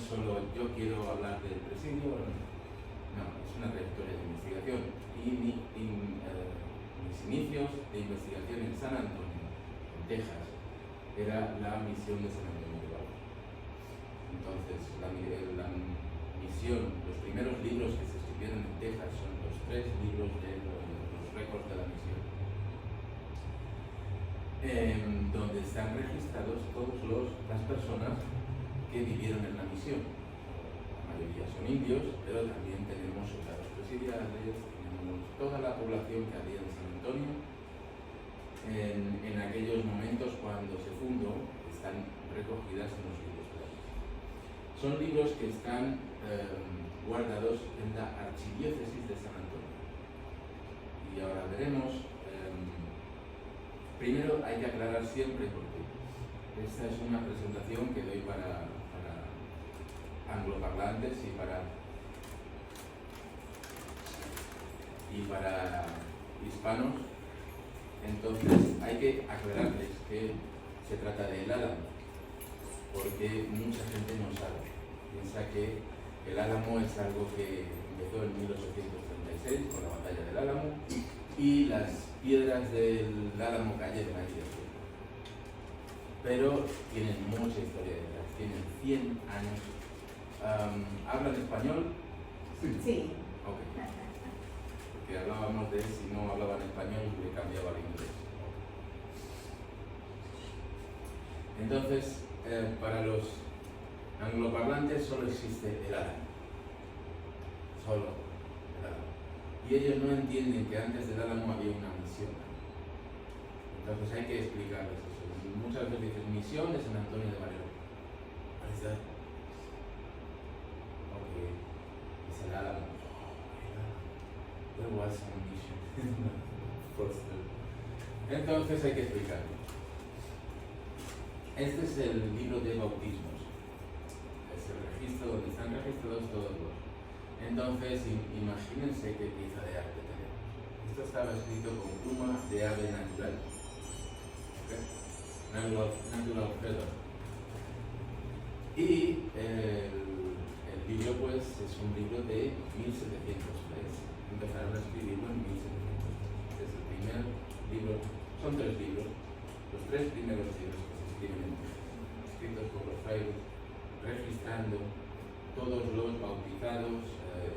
solo yo quiero hablar del presidio, no, es una trayectoria de investigación. Y mis inicios de investigación en San Antonio, en Texas, era la misión de San Antonio de Valor. Entonces, la misión, los primeros libros que se escribieron en Texas son los 3 libros de los récords de la misión, donde están registrados todas las personas que vivieron en la misión. La mayoría son indios, pero también tenemos soldados presidiales, tenemos toda la población que había en San Antonio en aquellos momentos cuando se fundó, están recogidas en los libros de la misión. Son libros que están guardados en la Archidiócesis de San Antonio. Y ahora veremos. Primero hay que aclarar siempre, porque esta es una presentación que doy para angloparlantes y para hispanos. Entonces hay que aclararles que se trata del Álamo, porque mucha gente no sabe. Piensa que el Álamo es algo que empezó en 1836 con la batalla del Álamo y las piedras del Álamo cayeron ahí después. Pero tienen mucha historia detrás, tienen 100 años. ¿Hablan español? Sí. Ok. Porque hablábamos de si no hablaban español, le cambiaba al inglés. Entonces, para los angloparlantes solo existe el Álamo. Solo el Álamo. Y ellos no entienden que antes del Álamo había una misión. Entonces hay que explicarles eso. Muchas veces dicen misión de San Antonio de Valero. Ok, es el Álamo. There was some mission. Entonces hay que explicarlo. Este es el libro de bautismos. Es el registro donde están registrados todos los. Entonces, imagínense qué pieza de arte tenemos. Esto estaba escrito con pluma de ave natural. ¿Okay? Natural feather. Y el libro, pues, es un libro de 1703. Empezaron a escribirlo en 1703. Es el primer libro, son 3 libros, los 3 primeros libros que se escriben escritos por los frailes, registrando todos los bautizados,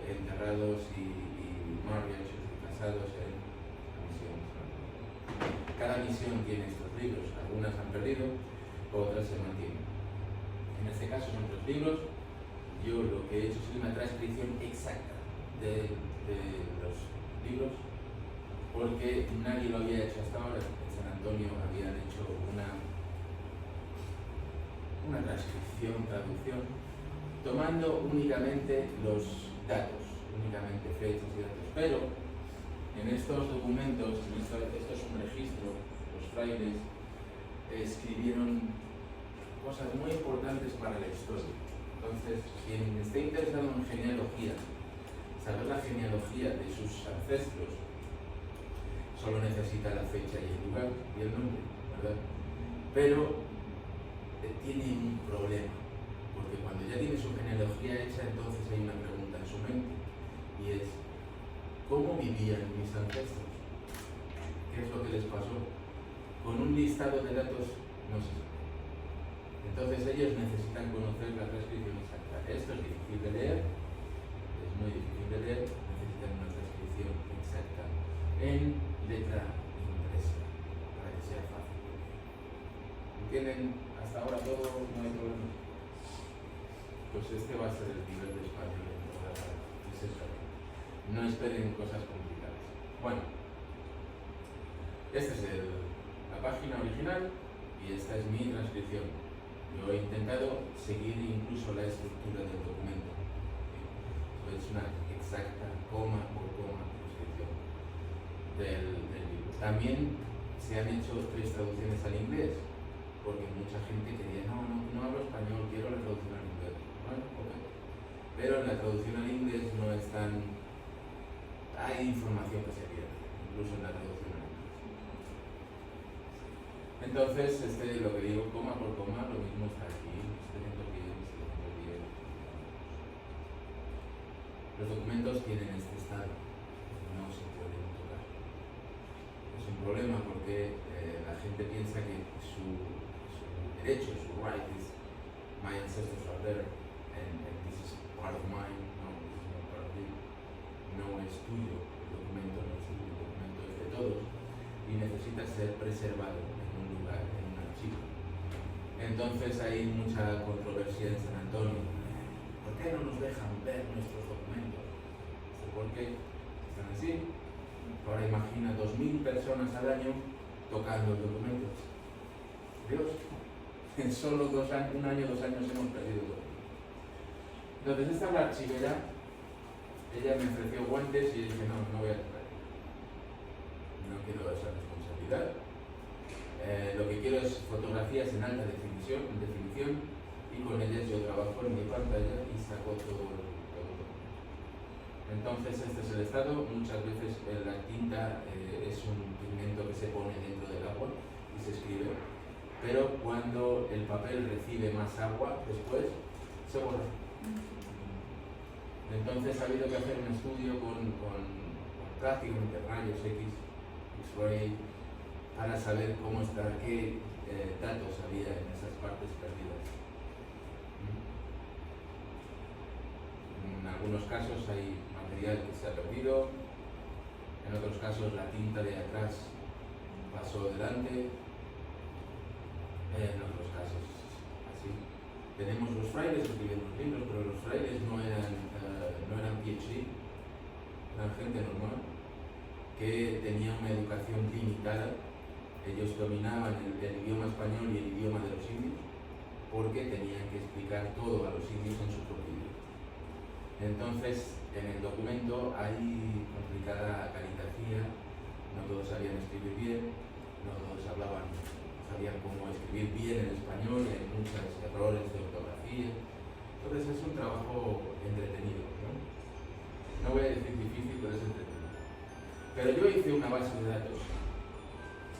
enterrados y marriages y casados en la misión. Cada misión tiene estos libros, algunas han perdido, otras se mantienen. En este caso son 3 libros. Yo lo que he hecho es una transcripción exacta de los libros, porque nadie lo había hecho hasta ahora. En San Antonio habían hecho una transcripción, traducción, tomando únicamente los datos, únicamente fechas y datos. Pero en estos documentos, esto es un registro, los frailes escribieron cosas muy importantes para la historia. Entonces, quien esté interesado en genealogía, saber la genealogía de sus ancestros, solo necesita la fecha y el lugar y el nombre, ¿verdad? Pero tiene un problema, porque cuando ya tiene su genealogía hecha, entonces hay una pregunta en su mente, y es, ¿cómo vivían mis ancestros? ¿Qué es lo que les pasó? Con un listado de datos no se sabe. Entonces ellos necesitan conocer la transcripción exacta. Esto es difícil de leer, es muy difícil de leer, necesitan una transcripción exacta en letra impresa, para que sea fácil. ¿Entienden hasta ahora todo? No hay problema. Pues este va a ser el nivel de español en toda la sesión. No esperen cosas complicadas. Bueno, esta es la página original y esta es mi transcripción. Yo he intentado seguir incluso la estructura del documento. Es una exacta, coma por coma, transcripción del libro. También se han hecho 3 traducciones al inglés, porque mucha gente quería, no hablo español, quiero la traducción al inglés. Bueno, ok. Pero en la traducción al inglés no es tan. Hay información que se pierde, incluso en la traducción al inglés. Entonces, lo que digo, coma por coma, lo mismo está aquí, escribiendo bien, Los documentos tienen este estado, no se pueden tocar. Es un problema porque la gente piensa que su derecho, su right is my ancestors are there and this is part of mine. No, this is not part of it. No es tuyo, el documento no es tuyo, el documento es de todos y necesita ser preservado en un lugar, en un archivo. Entonces hay mucha controversia en San Antonio. ¿Por qué no nos dejan ver nuestros documentos? ¿Por qué están así? Ahora imagina 2.000 personas al año tocando los documentos. Dios, en solo 2 años, 1 año, 2 años hemos perdido todo. Entonces esta es la archivera, ella me ofreció guantes y dije no voy a tocar. No quiero esa responsabilidad. Lo que quiero es fotografías en alta definición y con ellas yo trabajo en mi pantalla y saco todo. Entonces este es el estado. Muchas veces la tinta es un pigmento que se pone dentro del agua y se escribe, pero cuando el papel recibe más agua después se borra. Entonces ha habido que hacer un estudio con prácticamente rayos X, X-ray, para saber cómo está, qué datos había en esas partes perdidas. En algunos casos hay material que se ha perdido, en otros casos la tinta de atrás pasó delante, en otros casos así. Tenemos los frailes escribiendo los libros, pero los frailes no eran PhD, eran gente normal que tenía una educación limitada. Ellos dominaban el idioma español y el idioma de los indios porque tenían que explicar todo a los indios en su propio idioma. Entonces, en el documento hay complicada caligrafía, no todos sabían escribir bien, no todos sabían cómo escribir bien en español, hay muchos errores de ortografía. Entonces es un trabajo entretenido, ¿no? No voy a decir difícil, pero es entretenido. Pero yo hice una base de datos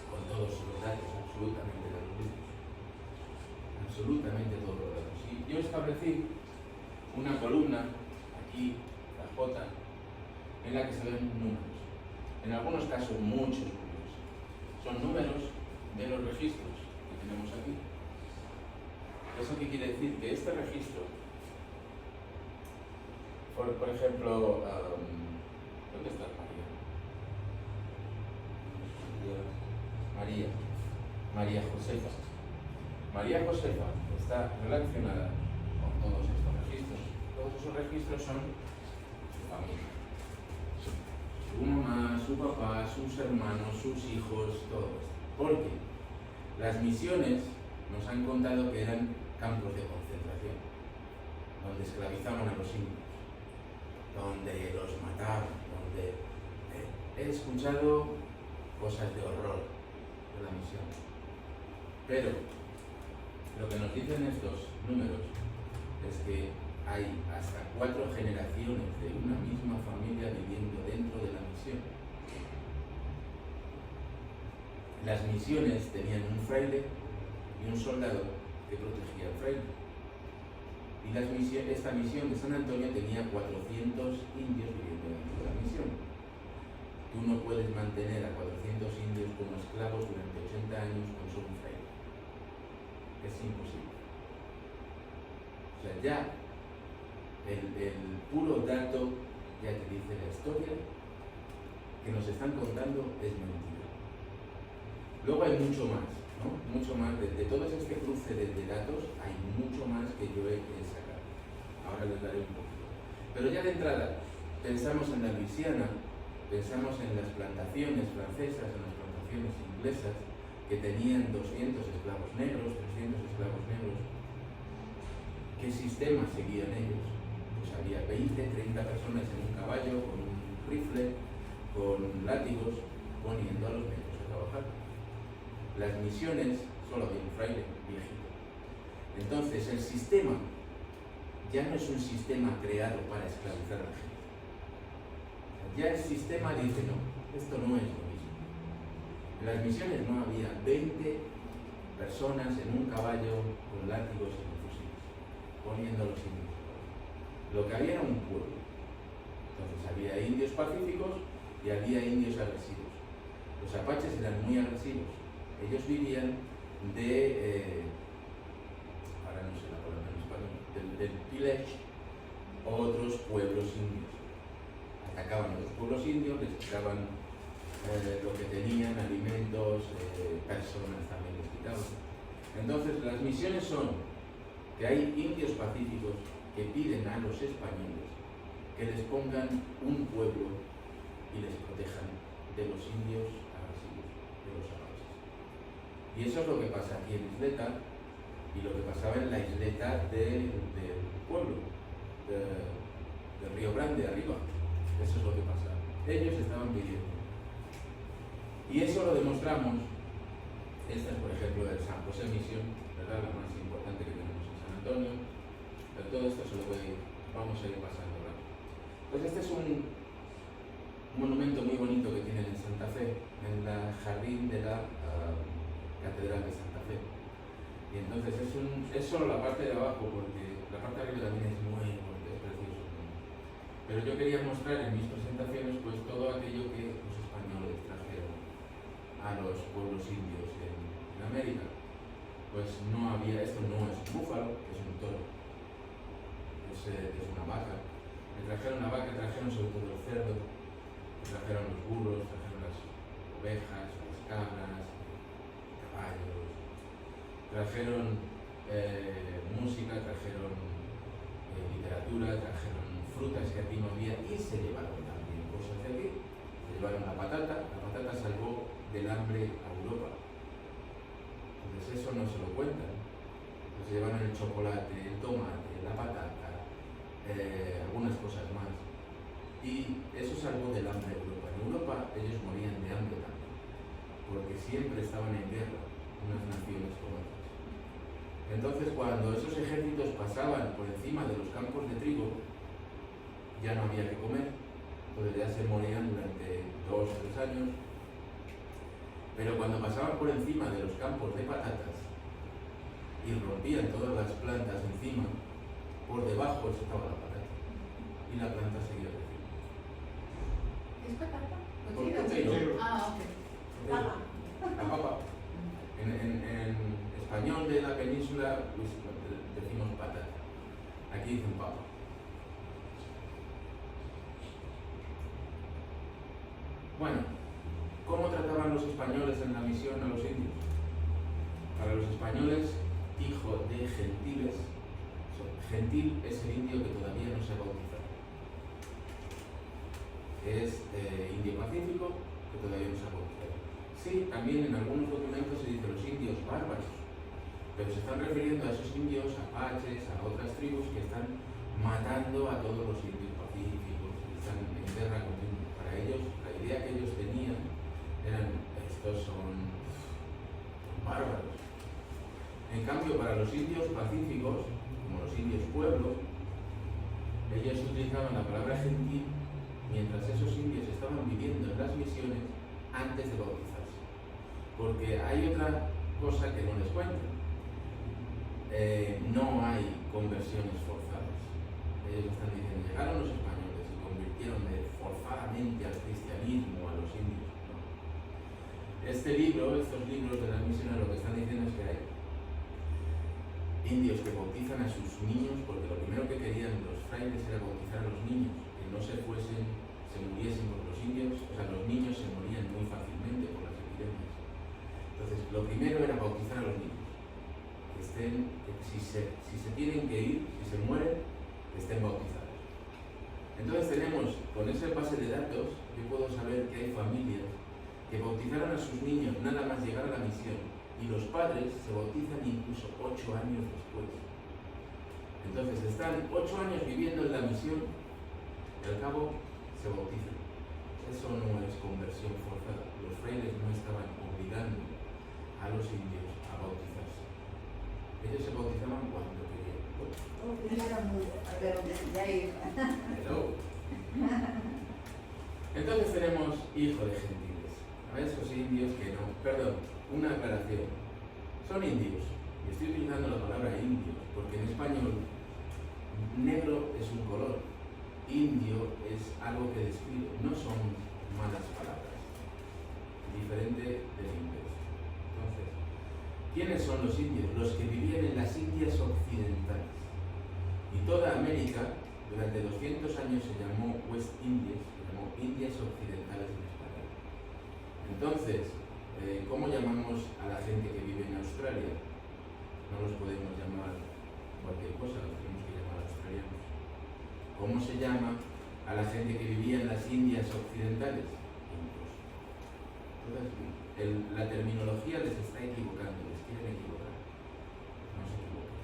con todos los datos, absolutamente de los libros. Absolutamente todos los datos. Y yo establecí una columna, aquí, la J, en la que se ven números. En algunos casos, muchos números. Son números de los registros que tenemos aquí. ¿Eso qué quiere decir? Que este registro, por ejemplo, ¿dónde está María Josefa. María Josefa está relacionada con todos estos registros. Todos esos registros son su familia. Su mamá, su papá, sus hermanos, sus hijos, todo esto. Porque las misiones nos han contado que eran campos de concentración, donde esclavizaban a los indios, donde los mataban, donde he escuchado cosas de horror de la misión. Pero lo que nos dicen estos números es que hay hasta 4 generaciones de una misma familia viviendo dentro de la misión. Las misiones tenían un fraile y un soldado que protegía al fraile. Y esta misión de San Antonio tenía 400 indios viviendo dentro de la misión. Tú no puedes mantener a 400 indios como esclavos durante 80 años con solo un fraile. Es imposible. O sea, ya el puro dato ya te dice la historia que nos están contando es mentira. Luego hay mucho más, ¿no? Mucho más. De todo este cruce de datos hay mucho más que yo he sacado. Ahora les daré un poquito. Pero ya de entrada, pensamos en la Luisiana, pensamos en las plantaciones francesas, en las plantaciones inglesas, que tenían 200 esclavos negros, 300 esclavos negros. ¿Qué sistema seguían ellos? Pues había 20, 30 personas en un caballo, con un rifle, con látigos, poniendo a los negros a trabajar. Las misiones solo había un fraile viejito. Entonces el sistema ya no es un sistema creado para esclavizar a la gente. Ya el sistema dice, no, esto no es lo mismo. En las misiones no había 20 personas en un caballo con látigos y con fusiles, poniendo a los indios. Lo que había era un pueblo. Entonces había indios pacíficos y había indios agresivos. Los apaches eran muy agresivos. Ellos vivían ahora no sé la palabra en español, del pillage o otros pueblos indios. Atacaban a los pueblos indios, les quitaban lo que tenían, alimentos, personas también les quitaban. Entonces las misiones son que hay indios pacíficos que piden a los españoles que les pongan un pueblo y les protejan de los indios agresivos, de los apaches. Y eso es lo que pasa aquí en Isleta y lo que pasaba en la isleta del pueblo, del Río Grande arriba. Eso es lo que pasaba. Ellos estaban pidiendo. Y eso lo demostramos. Esta es, por ejemplo, del San José Misión, ¿verdad? La más importante que tenemos en San Antonio. Pero todo esto se lo vamos a ir pasando, ¿verdad? Pues este es un monumento muy bonito que tienen en Santa Fe, en el jardín de la Catedral de Santa Fe. Y entonces es solo la parte de abajo, porque la parte de arriba también es muy bonita, es precioso. Pero yo quería mostrar en mis presentaciones pues todo aquello que los españoles trajeron a los pueblos indios en América. Pues no había, esto no es un búfalo, es un toro, es una vaca. Me trajeron la vaca, trajeron sobre todo el cerdo, trajeron los burros, trajeron las ovejas, las cabras, caballos, trajeron música, trajeron literatura, trajeron frutas que aquí no había y se llevaron también cosas de aquí. Se llevaron la patata salvó del hambre a Europa. Entonces eso no se lo cuentan. Se llevaron el chocolate, el tomate, la patata, algunas cosas más. Y eso salvó del hambre a Europa. En Europa ellos morían de hambre también, porque siempre estaban en guerra unas naciones con otras. Entonces cuando esos ejércitos pasaban por encima de los campos de trigo, ya no había que comer, entonces ya se morían durante 2 o 3 años. Pero cuando pasaban por encima de los campos de patatas y rompían todas las plantas encima, por debajo estaba la patata y la planta seguía creciendo. ¿Es patata? Potato. Ah, ok. Papa. La papa. En español de la península pues, decimos patata. Aquí dicen papa. Bueno, ¿cómo trataban los españoles en la misión a los indios? Para los españoles, hijo de gentiles, gentil es el indio que todavía no se ha bautizado. Es indio pacífico que todavía no se ha bautizado. Sí, también en algunos documentos se dice los indios bárbaros, pero se están refiriendo a esos indios apaches, a otras tribus que están matando a todos los indios pacíficos, que están en guerra continua. Para ellos, la idea que ellos tenían eran, estos son bárbaros. En cambio, para los indios pacíficos, como los indios pueblos, ellos utilizaban la palabra gentil mientras esos indios estaban viviendo en las misiones antes de bautizarse. Porque hay otra cosa que no les cuentan. No hay conversiones forzadas. Ellos están diciendo, llegaron los españoles y convirtieron forzadamente al cristianismo a los indios. No. Estos libros de las misiones lo que están diciendo es que hay indios que bautizan a sus niños, porque lo primero que querían los frailes era bautizar a los niños, que no se muriesen, porque los indios, o sea, los niños se morían muy fácilmente por las epidemias. Entonces, lo primero era bautizar a los niños, que si se tienen que ir, si se mueren, que estén bautizados. Entonces tenemos, con ese base de datos, yo puedo saber que hay familias que bautizaron a sus niños nada más llegar a la misión, y los padres se bautizan incluso 8 años después. Entonces están 8 años viviendo en la misión y al cabo se bautizan. Eso no es conversión forzada. Los frailes no estaban obligando a los indios a bautizarse. Ellos se bautizaban cuando querían. Hello. Entonces tenemos hijo de gentiles. A esos indios que no, perdón, una aclaración. Son indios. Y estoy utilizando la palabra indios porque en español negro es un color. indio es algo que describe, no son malas palabras, diferente del inglés. Entonces, ¿quiénes son los indios? Los que vivían en las Indias occidentales. Y toda América durante 200 años se llamó West Indies, se llamó Indias Occidentales en español. Entonces, ¿cómo llamamos a la gente que vive en Australia? No los podemos llamar cualquier cosa, los tenemos que llamar australianos. ¿Cómo se llama a la gente que vivía en las Indias Occidentales? Indios. Entonces, la terminología les está equivocando, les quieren equivocar. No se equivoquen.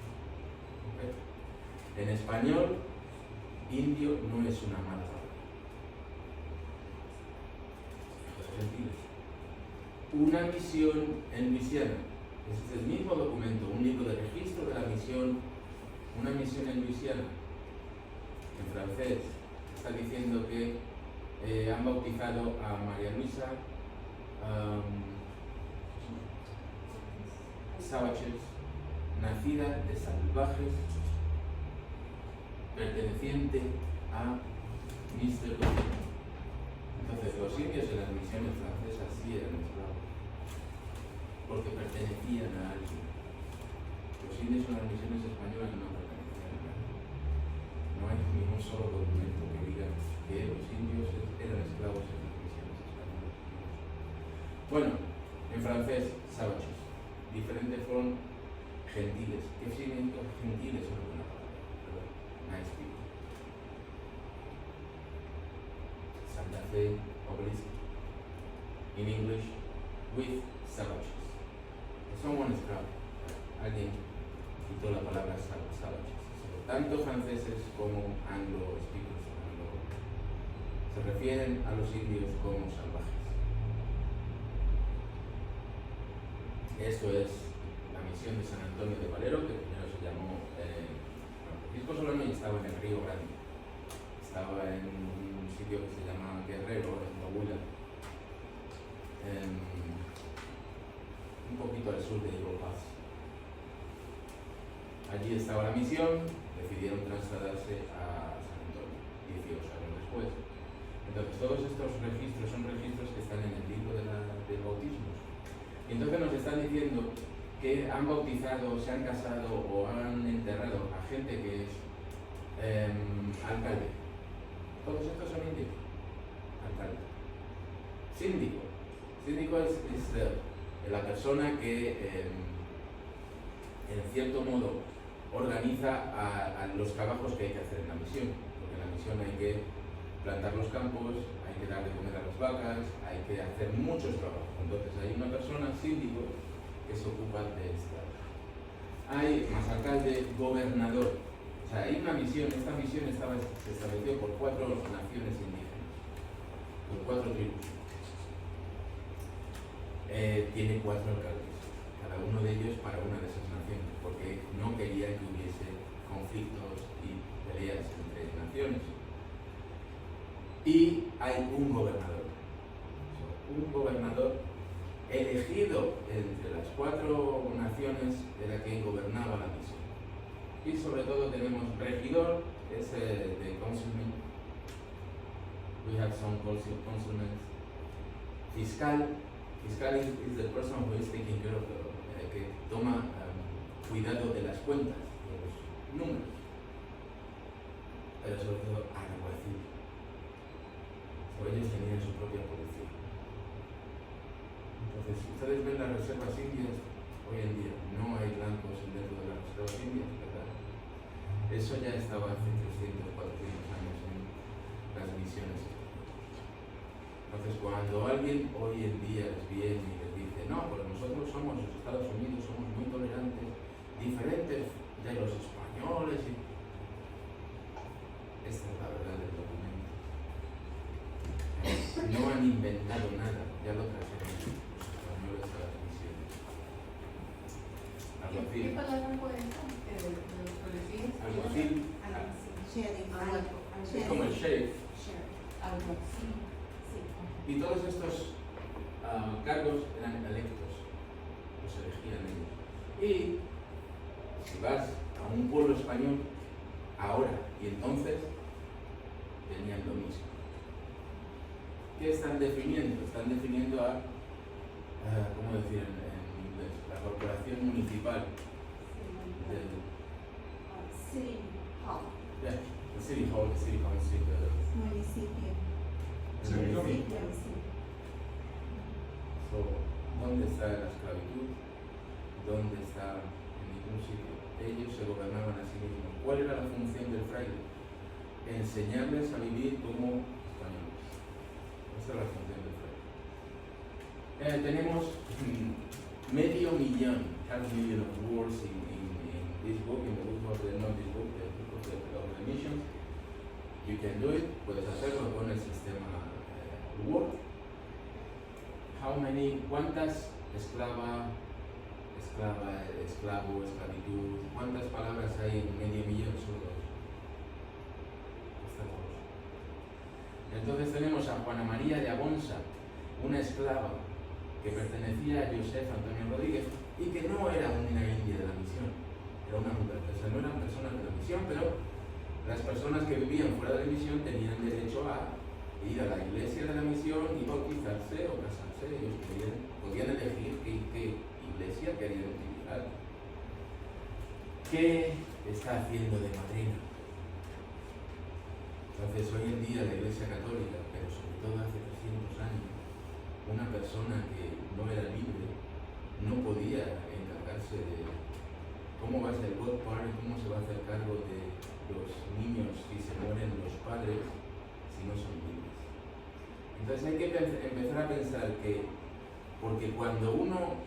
¿Okay? En español, indio no es una mala palabra. Los gentiles. Una misión en Luisiana. Ese es el mismo documento, un libro de registro de la misión, una misión en Luisiana. En francés está diciendo que han bautizado a María Luisa Savages, nacida de salvajes, perteneciente a Mr. Godwin. Entonces, los indios en las misiones francesas sí eran esclavos, porque pertenecían a alguien. Los indios en las misiones españolas no pertenecían a nadie. No hay ningún solo documento que diga que los indios eran esclavos en las misiones españolas. Bueno, en francés, savages. Diferente from gentiles. ¿Qué significa gentiles? Es una palabra. Nice people. Santa Fe, obelisk. In English, with savages. Someone is proud. Alguien quitó la palabra savages. Tanto franceses como anglo-speakers se refieren a los indios como salvajes. Esto es la misión de San Antonio de Valero, que primero se llamó Francisco Solano y estaba en el Río Grande. Estaba en un sitio que se llama Guerrero, en Coahuila, un poquito al sur de Eagle Pass. Allí estaba la misión, decidieron trasladarse a San Antonio 18 años después. Entonces, todos estos registros son registros que están en el libro de bautismos. Y entonces nos están diciendo que han bautizado, se han casado o han enterrado a gente que es alcalde. Todos estos son indios. Alcalde. Síndico. Síndico es la persona que en cierto modo organiza a los trabajos que hay que hacer en la misión. Porque en la misión hay que plantar los campos, hay que dar de comer a las vacas, hay que hacer muchos trabajos. Entonces hay una persona, síndico, que se ocupa de esta. Hay más alcalde, gobernador. O sea, hay una misión, esta misión se estableció por 4 naciones indígenas, por 4 tribus. Tiene 4 alcaldes, cada uno de ellos para una de esas naciones, porque no quería que hubiese conflictos y peleas entre naciones. Y hay un gobernador elegido entre las 4 naciones de la que gobernaba la misión. Y sobre todo tenemos regidor, es de councilman. We have some councilmen. Fiscal is the person who is taking care of que toma cuidado de las cuentas, de los números. Pero sobre todo alguacil. Ellos tenían su propia policía. Entonces, ustedes ven las reservas indias hoy en día, no hay blancos dentro de las reservas indias, ¿verdad? Eso ya estaba hace 300, 400 años en las misiones. Entonces, cuando alguien hoy en día les viene y les dice, no, pues nosotros somos los Estados Unidos, somos muy tolerantes, diferentes de los españoles, y esta es la verdad del documento. No han inventado nada, ya lo trajeron los españoles a las misiones. ¿Qué palabra fue esa? ¿Los policías? Alguacil. Es como el sheriff. Alguacil. Y todos estos cargos eran electos, los elegían ellos. Y si vas a un pueblo español, ahora y entonces, tenían lo mismo. ¿Qué están definiendo? Están definiendo ¿cómo decir en inglés? La corporación municipal. City Hall. Yeah, the City Hall, the City Council. Municipio. El municipio. Sí. So, ¿dónde está la esclavitud? ¿Dónde está? En ningún sitio. Ellos se gobernaban a sí mismos. ¿Cuál era la función del fraile? Enseñarles a vivir como españoles. Esa es la función del fraile. Tenemos medio millón, half million of words in this book, in the book of the, not this book, the book of the missions. You can do it, puedes hacerlo con el sistema Word. ¿Cuántas esclavo, esclavitud, cuántas palabras hay en medio millón? Solo dos. Hasta dos. Entonces tenemos a Juana María de Abonsa, una esclava que pertenecía a Josep Antonio Rodríguez y que no era una india de la misión, era una mujer, o sea, no eran personas de la misión, pero las personas que vivían fuera de la misión tenían derecho a ir a la iglesia de la misión y bautizarse o casarse. Ellos podían elegir qué iglesia querían utilizar. ¿Qué está haciendo de madrina? Entonces, hoy en día la Iglesia Católica, pero sobre todo hace 300 años, una persona que no era libre no podía encargarse de cómo va a ser el godparent, cómo se va a hacer cargo de los niños si se mueren los padres, si no son libres. Entonces hay que empezar a pensar que, porque cuando uno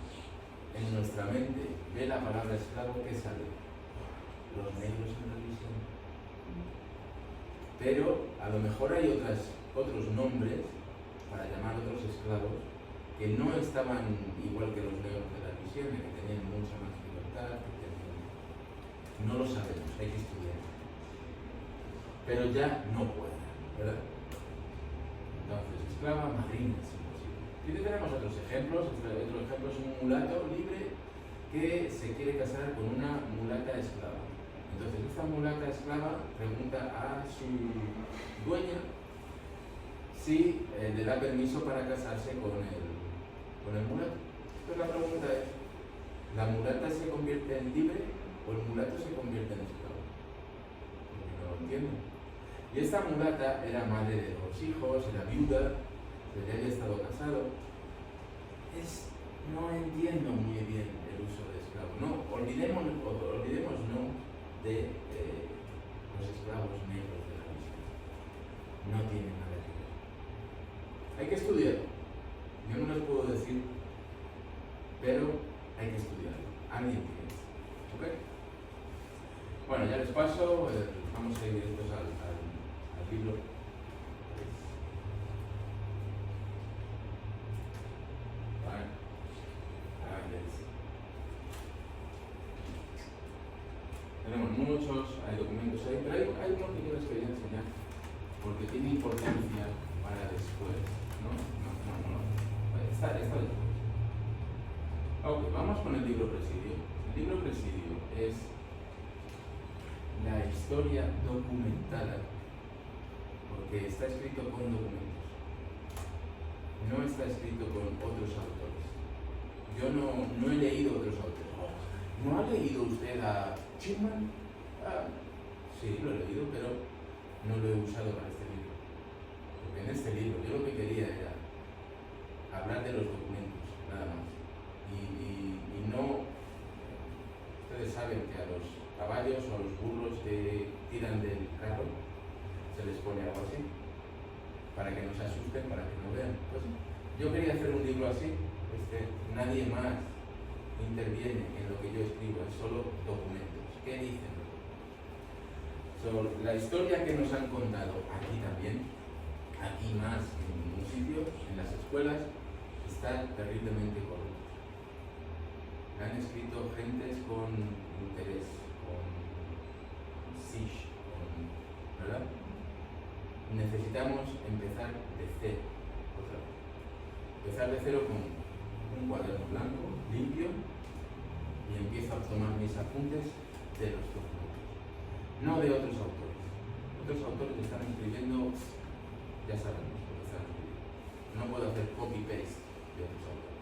en nuestra mente ve la palabra esclavo, ¿qué sale? Los negros en la visión. Pero a lo mejor hay otros nombres para llamar a otros esclavos que no estaban igual que los negros de la visión, que tenían mucha más libertad, no lo sabemos, hay que estudiar. Pero ya no puede, ¿verdad? Entonces, esclava, madrina, es imposible. Y tenemos otros ejemplos. Otro ejemplo es un mulato libre que se quiere casar con una mulata esclava. Entonces, esta mulata esclava pregunta a su dueña si le da permiso para casarse con el mulato. Entonces, la pregunta es, ¿la mulata se convierte en libre o el mulato se convierte en esclavo? Porque no lo entiendo. Y esta mulata era madre de 2 hijos, era viuda, ya había estado casado. No entiendo muy bien el uso de esclavo. No, olvidémonos no de los esclavos negros de la misión. No tiene nada que ver. Hay que estudiarlo. Yo no les puedo decir, pero hay que estudiarlo. Alguien tiene que estudiarlo. ¿Ok? Bueno, ya les paso. Vamos a ir directos al libro. Tenemos muchos, hay documentos ahí, pero hay uno que yo les quería enseñar porque tiene importancia para después, ¿no? Está después. Ok, vamos con el libro Presidio. El libro Presidio es la historia documentada, porque está escrito con documentos, no está escrito con otros autores. Yo no he leído otros autores. ¿No ha leído usted a Chipman? Sí, lo he leído, pero no lo he usado para este libro. Porque en este libro yo lo que quería era hablar de los documentos, nada más. Y no... Ustedes saben que a los caballos o a los burros que tiran del carro se les pone algo así, para que no se asusten, para que no vean. Pues yo quería hacer un libro así, nadie más interviene en lo que yo escribo, es solo documentos. ¿Qué dicen? La historia que nos han contado aquí también, aquí más que en ningún sitio, en las escuelas, está terriblemente corrupta. La han escrito gentes con interés, con sish, ¿verdad? Necesitamos empezar de cero, otra vez. Empezar de cero con un cuaderno blanco, limpio, y empiezo a tomar mis apuntes de los documentos, no de otros autores. estos autores están escribiendo, ya sabemos lo que están escribiendo. No puedo hacer copy-paste de otros autores.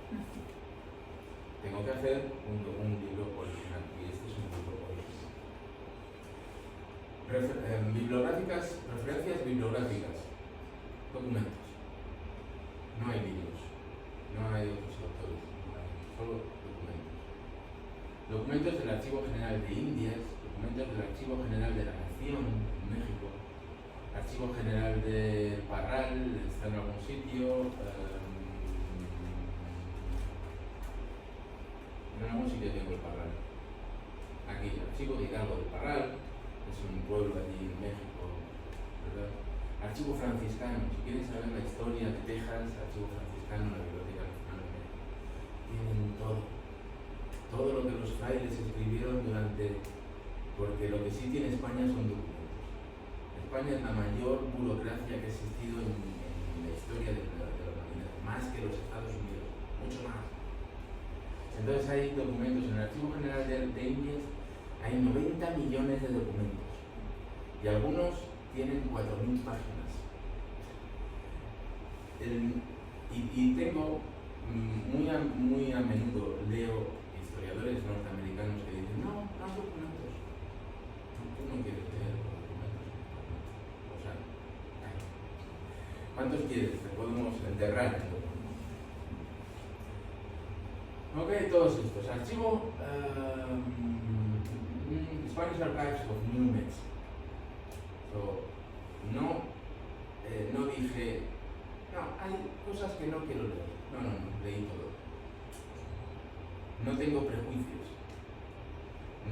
Tengo que hacer un libro original, y este es un libro original. Referencias bibliográficas, documentos. No hay libros, no hay otros autores, no hay solo documentos. Documentos del Archivo General de Indias, documentos del Archivo General de la Nación en México, Archivo General de Parral, está en algún sitio, en algún sitio tengo el Parral. Aquí, el Archivo de Hidalgo del Parral, es un pueblo allí en México, ¿verdad? Archivo Franciscano, si quieren saber la historia de Texas, Archivo Franciscano, la Biblioteca Nacional de México. Tienen todo lo que los frailes escribieron porque lo que sí tiene España son documentos. España es la mayor burocracia que ha existido en la historia de la humanidad, más que los Estados Unidos, mucho más. Entonces hay documentos, en el Archivo General de Indias hay 90 millones de documentos y algunos tienen 4.000 páginas. Y tengo, muy a menudo leo historiadores norteamericanos que dicen, no documentos. Tú no quieres leer los documentos. O sea, ¿cuántos quieres? Te podemos enterrar. Ok, todos estos. Archivo Spanish Archives of New Mexico. No dije, hay cosas que no quiero leer. No, leí todo. No tengo prejuicios.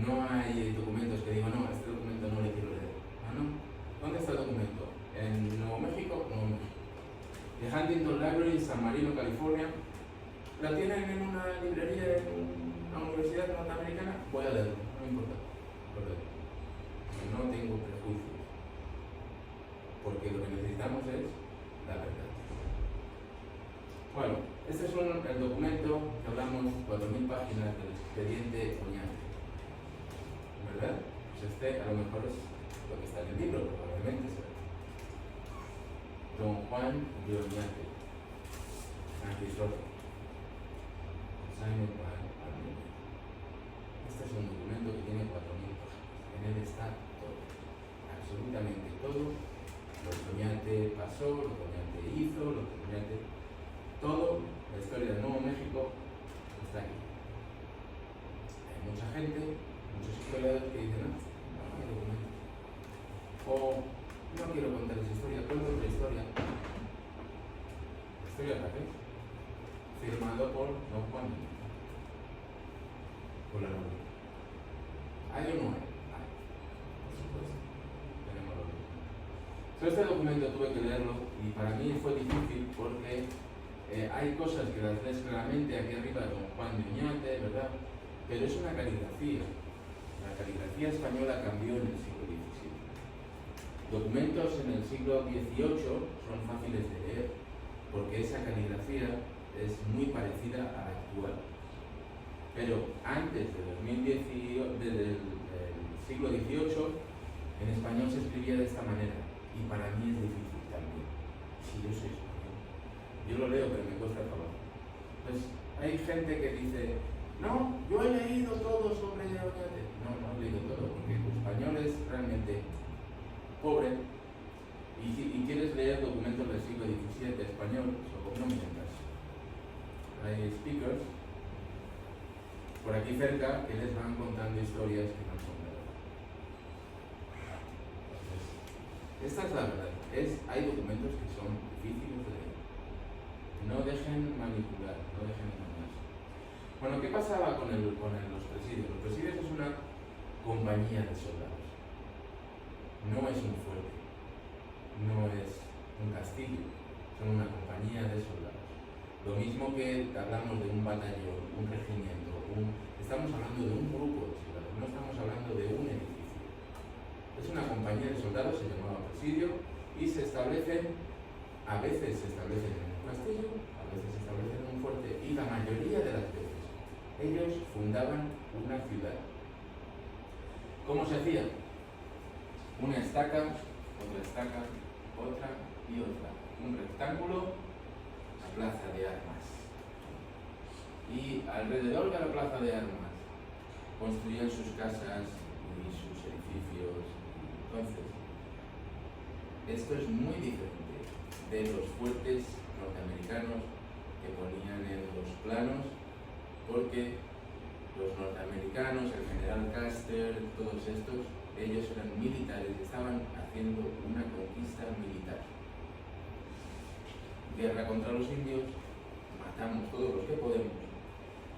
No hay documentos que digo, este documento no le quiero leer. ¿Dónde está el documento? ¿En Nuevo México? Nuevo México. The Huntington Library, San Marino, California. ¿La tienen en una librería en una universidad norteamericana? Voy a leerlo, no me importa. No tengo prejuicios. Porque lo que necesitamos es la verdad. Bueno, este es el documento que hablamos, 4.000 páginas del expediente Oñate. ¿Verdad? Pues a lo mejor es lo que está en el libro, probablemente será. Don Juan de Oñate, San Cristóbal. Este es un documento que tiene 4.000 páginas. En él está todo, absolutamente todo. Lo que Oñate pasó, lo que Oñate hizo, todo, la historia de Nuevo México está aquí. Hay mucha gente, muchos historiadores que dicen, no hay documentos. O no quiero contar esa historia, cuento otra historia. La historia de la fe, firmado por Don Juan. Por la novela. ¿Hay o no hay? Hay. Por supuesto. Tenemos los documentos. Este documento tuve que leerlo y para mí fue difícil porque hay cosas que las ves claramente aquí arriba Don Juan de Oñate, ¿verdad? Pero es una caligrafía. La caligrafía española cambió en el siglo XVII. Documentos en el siglo XVIII son fáciles de leer porque esa caligrafía es muy parecida a la actual. Pero antes del siglo XVIII, en español se escribía de esta manera. Y para mí es difícil también. Si yo soy español, yo lo leo, pero me cuesta trabajo. Pues hay gente que dice, no, yo he leído todo sobre Oñate. No he leído todo, porque tu español es realmente pobre. Y quieres leer documentos del siglo XVII español, no me caso. Hay speakers por aquí cerca que les van contando historias que no son verdad. Esta es la verdad. Hay documentos que son difíciles de leer. No dejen manipular, no dejen engañarse. Bueno, ¿qué pasaba con los presidios? Los presidios es una compañía de soldados. No es un fuerte, no es un castillo, son una compañía de soldados. Lo mismo que hablamos de un batallón, un regimiento, estamos hablando de un grupo de soldados, no estamos hablando de un edificio. Es una compañía de soldados, se llamaba presidio, y a veces se establecen en un castillo, a veces se establecen en un fuerte, y la mayoría de las veces ellos fundaban una ciudad. ¿Cómo se hacía? Una estaca otra estaca, otra y otra. Un rectángulo, la plaza de armas. Y alrededor de la plaza de armas construían sus casas y sus edificios. Entonces, esto es muy diferente de los fuertes norteamericanos que ponían en los planos, porque los norteamericanos, el general Custer, todos estos, ellos eran militares, estaban haciendo una conquista militar. Guerra contra los indios, matamos todos los que podemos,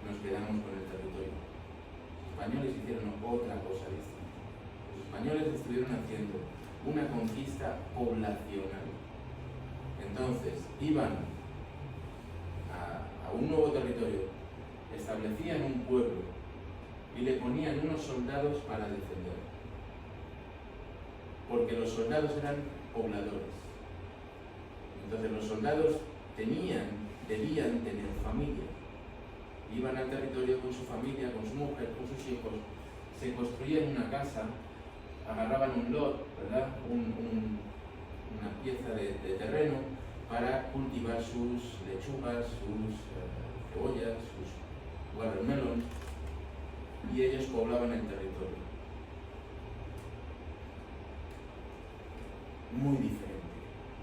nos quedamos con el territorio. Los españoles hicieron otra cosa distinta. Los españoles estuvieron haciendo una conquista poblacional. Entonces, iban a un nuevo territorio, establecían un pueblo y le ponían unos soldados para defender. Porque los soldados eran pobladores. Entonces los soldados debían tener familia. Iban al territorio con su familia, con su mujer, con sus hijos, se construían una casa, agarraban un lot, ¿verdad? Una pieza de terreno para cultivar sus lechugas, sus cebollas, sus watermelons, y ellos poblaban el territorio. Muy diferente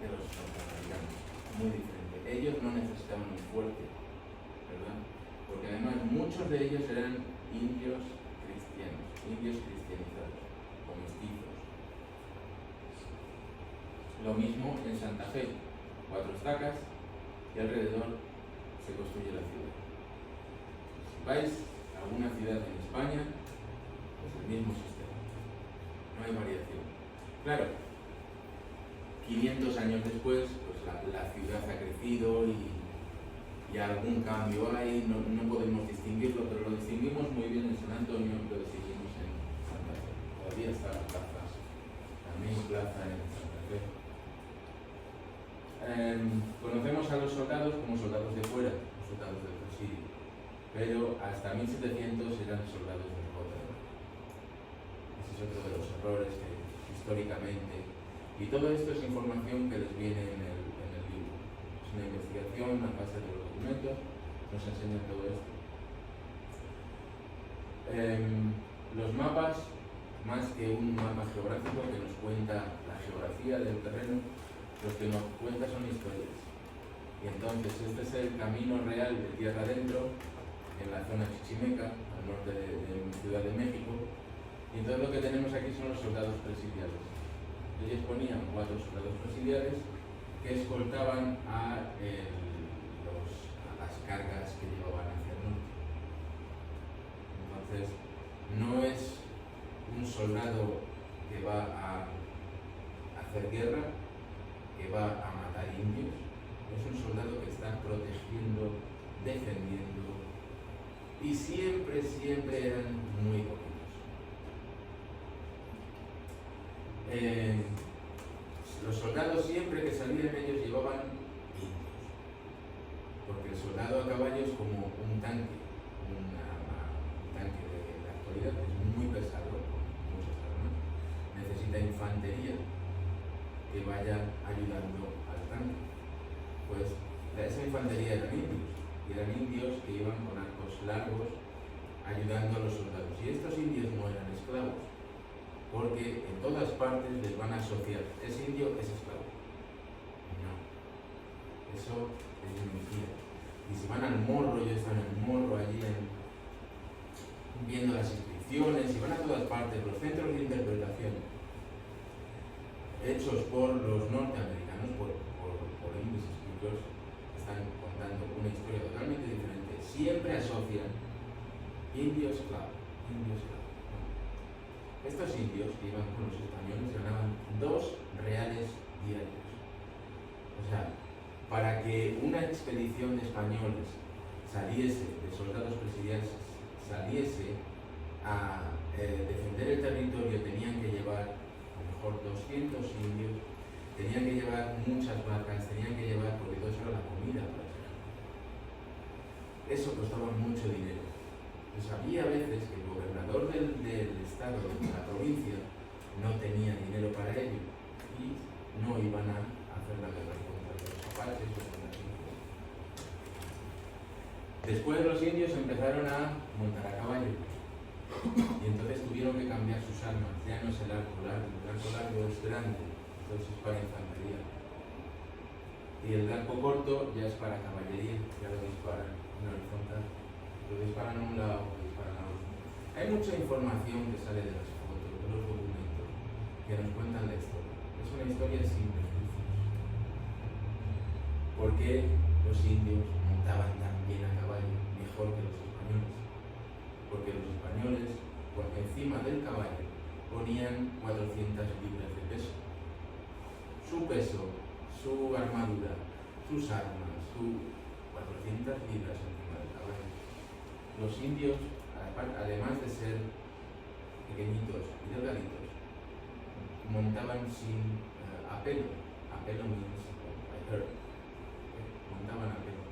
de los norteamericanos, muy diferente. Ellos no necesitaban un fuerte, ¿verdad? Porque además muchos de ellos eran indios cristianos, indios cristianizados, o mestizos. Lo mismo en Santa Fe, 4 estacas y alrededor se construye la ciudad. Si vais a alguna ciudad en España, es el mismo sistema, no hay variación. Claro, 500 años después, pues la ciudad ha crecido y algún cambio hay, no podemos distinguirlo, pero lo distinguimos muy bien en San Antonio, lo distinguimos en Santa Fe. Todavía está la plaza, la misma plaza en Santa Fe. Conocemos a los soldados como soldados de fuera, soldados del presidio, pero hasta 1700 eran soldados de Jota. Ese es otro de los errores que históricamente. Y todo esto es información que les viene en el libro. Es una investigación a base de los documentos, nos enseña todo esto. Los mapas, más que un mapa geográfico que nos cuenta la geografía del terreno, los que nos cuenta son historias. Y entonces este es el camino real de tierra adentro, en la zona chichimeca, al norte de Ciudad de México. Y entonces lo que tenemos aquí son los soldados presidiales. Ellos ponían 4 soldados presidiales que escoltaban a las cargas que llevaban hacia el norte. Entonces, no es un soldado que va a hacer guerra, que va a matar indios, es un soldado que está protegiendo, defendiendo, y siempre eran muy poquitos. Los soldados siempre que salían ellos llevaban indios, porque el soldado a caballo es como un tanque, un tanque de la actualidad, que es muy pesado, con muchas armas, necesita infantería que vaya ayudando al tanque. Pues esa infantería eran indios que iban con arcos largos ayudando a los soldados, y estos indios no eran esclavos, porque en todas partes les van a asociar, ese indio es esclavo. No, eso es mentira. Y si van al morro, yo estaba en el morro allí viendo las inscripciones, y van a todas partes, los centros de interpretación hechos por los norteamericanos, por English speakers, están contando una historia totalmente diferente. Siempre asocian indio esclavo, indio esclavo. Estos indios que iban con los españoles ganaban 2 reales diarios. O sea, para que una expedición de españoles saliese, de soldados presidiales, saliese a defender el territorio, tenían que llevar a lo mejor 200 indios, tenían que llevar muchas vacas, tenían que llevar, porque todo eso era la comida para el ejército. Eso costaba mucho dinero. Pues había veces que el gobernador del estado, de la provincia, no tenía dinero para ello, y yanquis no iban a hacer la guerra contra los apaches o contra los indios. Después los indios empezaron a montar a caballo y entonces tuvieron que cambiar sus armas. Ya no es el arco largo es grande, entonces es para infantería. Y el arco corto ya es para caballería, ya lo disparan en horizontal. Lo disparan a un lado, lo disparan a otro. Hay mucha información que sale de las fotos, de los documentos, que nos cuentan la historia. Es una historia sin prejuicios. ¿Por qué los indios montaban tan bien a caballo, mejor que los españoles? Porque los españoles, por encima del caballo, ponían 400 libras de peso. Su peso, su armadura, sus armas, 400 libras encima del caballo. Los indios, además de ser pequeñitos y delgaditos, montaban sin apelo. Apelo means montaban a pelo.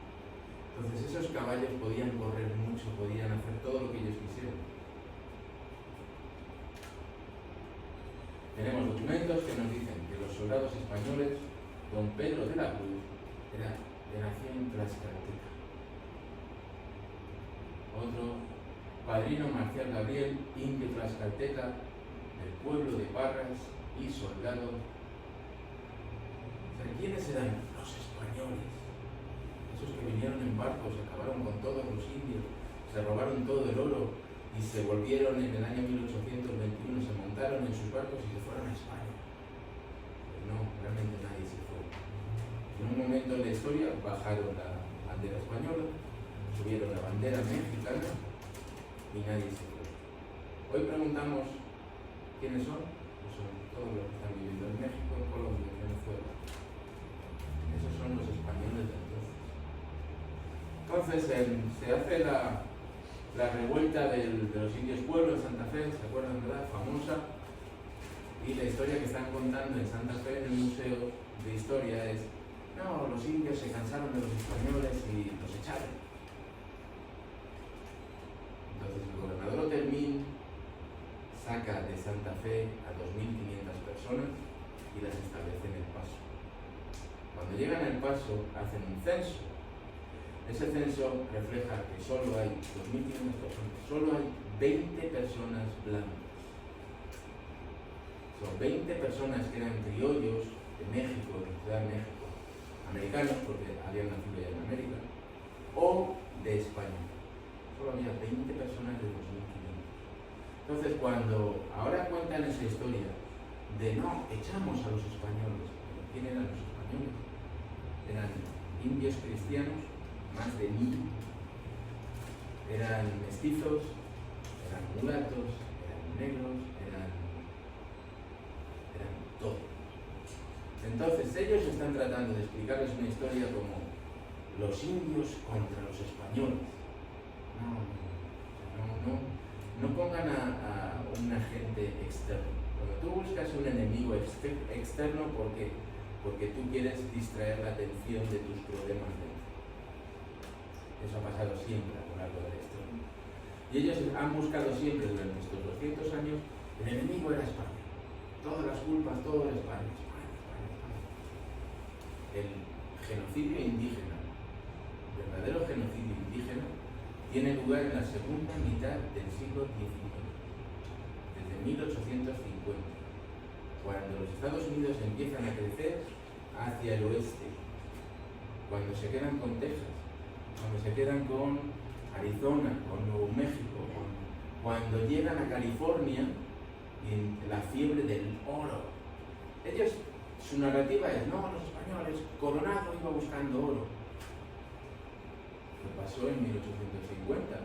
Entonces esos caballos podían correr mucho, podían hacer todo lo que ellos quisieran. Tenemos documentos que nos dicen que los soldados españoles, don Pedro de la Cruz, era de nación tlaxcalteca. Otro, padrino Marcial Gabriel, indio tlaxcalteca, del pueblo de Parras y soldado. O sea, ¿quiénes eran? Los españoles. Esos que vinieron en barcos, acabaron con todos los indios, se robaron todo el oro y se volvieron en el año 1821, se montaron en sus barcos y se fueron a España. Pues no, realmente nadie se fue. En un momento en la historia bajaron la bandera española, subieron la bandera mexicana y nadie se fue. Hoy preguntamos quiénes son. Pues son todos los que están viviendo en México, en Colombia, en Venezuela. Esos son los españoles de entonces. Entonces se hace la revuelta de los indios pueblos en Santa Fe, ¿se acuerdan, verdad? Famosa. Y la historia que están contando en Santa Fe, en el Museo de Historia, es: no, los indios se cansaron de los españoles y los echaron. Entonces el gobernador Otelmín saca de Santa Fe a 2.500 personas y las establece en El Paso. Cuando llegan a El Paso hacen un censo. Ese censo refleja que solo hay 2.500 personas, solo hay 20 personas blancas. Son 20 personas que eran criollos de México, de la Ciudad de México, americanos, porque habían nacido ya en América, o de España. Solo había 20 personas de 2.500. Entonces, cuando ahora cuentan esa historia de no, echamos a los españoles, ¿quién eran los españoles? Eran indios cristianos, más de 1.000, eran mestizos, eran mulatos, eran negros, eran todo. Entonces ellos están tratando de explicarles una historia como los indios contra los españoles. No pongan a un agente externo. Cuando tú buscas un enemigo externo, ¿por qué? Porque tú quieres distraer la atención de tus problemas dentro. Eso ha pasado siempre a lo largo de la historia. Y ellos han buscado siempre durante estos 200 años, el enemigo era España. Todas las culpas, todo era España. El genocidio indígena, el verdadero genocidio indígena, tiene lugar en la segunda mitad del siglo XIX, desde 1850, cuando los Estados Unidos empiezan a crecer hacia el oeste, cuando se quedan con Texas, cuando se quedan con Arizona, con Nuevo México, cuando llegan a California, en la fiebre del oro. Ellos, su narrativa es: no, los españoles, Coronado iba buscando oro. ¿Qué pasó en 1850?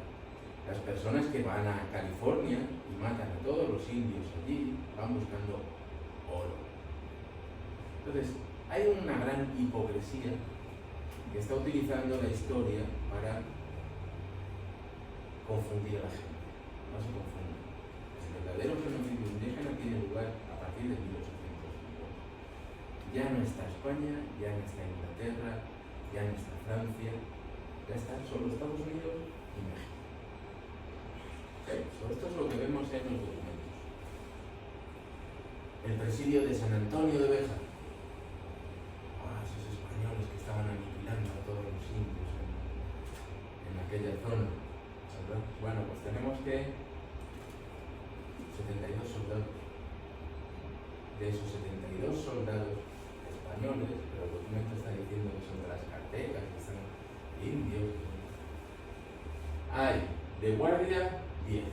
Las personas que van a California y matan a todos los indios allí, van buscando oro. Entonces, hay una gran hipocresía que está utilizando la historia para confundir a la gente. No se confunde. El verdadero genocidio indígena tiene lugar a partir de 1850. Ya no está España, ya no está Inglaterra, ya no está Francia, ya están solo Estados Unidos y México. Okay. Esto es lo que vemos en los documentos. el presidio de San Antonio de Béjar. Esos españoles que estaban aniquilando a todos los indios en aquella zona, ¿verdad? Bueno, pues tenemos que 72 soldados. De esos 72 soldados españoles, pero el documento está diciendo que son de las cartecas, que son indios. Hay de guardia 10.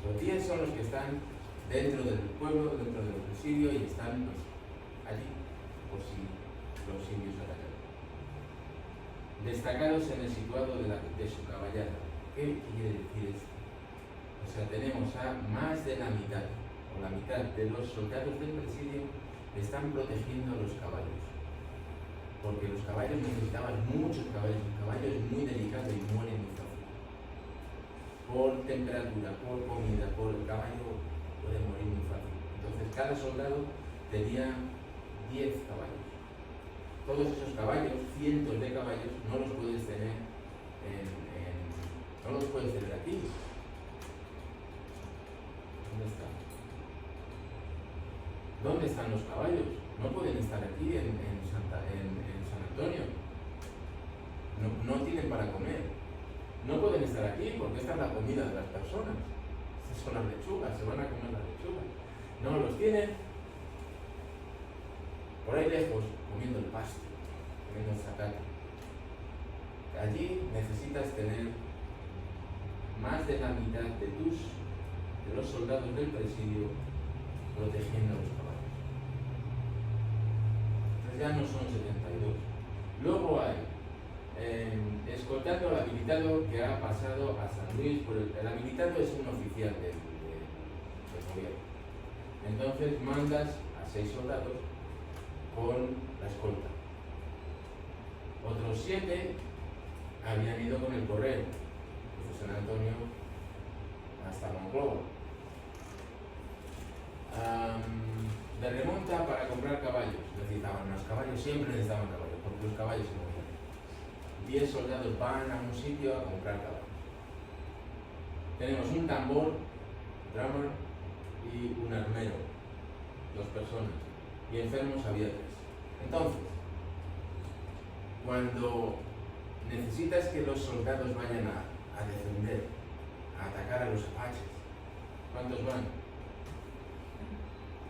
Los 10 son los que están dentro del pueblo, dentro del presidio y están pues, allí, por si los indios atacan. Destacados en el situado de su caballada. ¿Qué quiere decir esto? O sea, tenemos a más de la mitad, o la mitad de los soldados del presidio están protegiendo a los caballos. Porque los caballos necesitaban muchos caballos. El caballo es muy delicado y muere muy fácil. Por temperatura, por comida, por el caballo puede morir muy fácil. Entonces cada soldado tenía 10 caballos. Todos esos caballos, cientos de caballos, no los puedes tener no los puedes tener aquí. ¿Dónde están? ¿Dónde están los caballos? No pueden estar aquí en San Antonio. No tienen para comer. No pueden estar aquí porque esta es la comida de las personas. Estas son las lechugas, se van a comer las lechugas. No los tienen por ahí lejos, comiendo el pasto, comiendo el zacate. Allí necesitas tener más de la mitad de los soldados del presidio protegiendo a los caballos. Entonces ya no son 72. Luego hay escoltando al habilitado que ha pasado a San Luis. El habilitado es un oficial del gobierno. Entonces mandas a 6 soldados con la escolta. Otros 7 habían ido con el correo desde San Antonio hasta Monclova. De remonta para comprar caballos. Necesitaban más caballos, siempre necesitaban caballos, porque los caballos se movían. 10 soldados van a un sitio a comprar caballos. Tenemos un tambor, drummer y un armero, 2 personas. Y enfermos había 3. Entonces, cuando necesitas que los soldados vayan a defender, a atacar a los apaches, ¿cuántos van?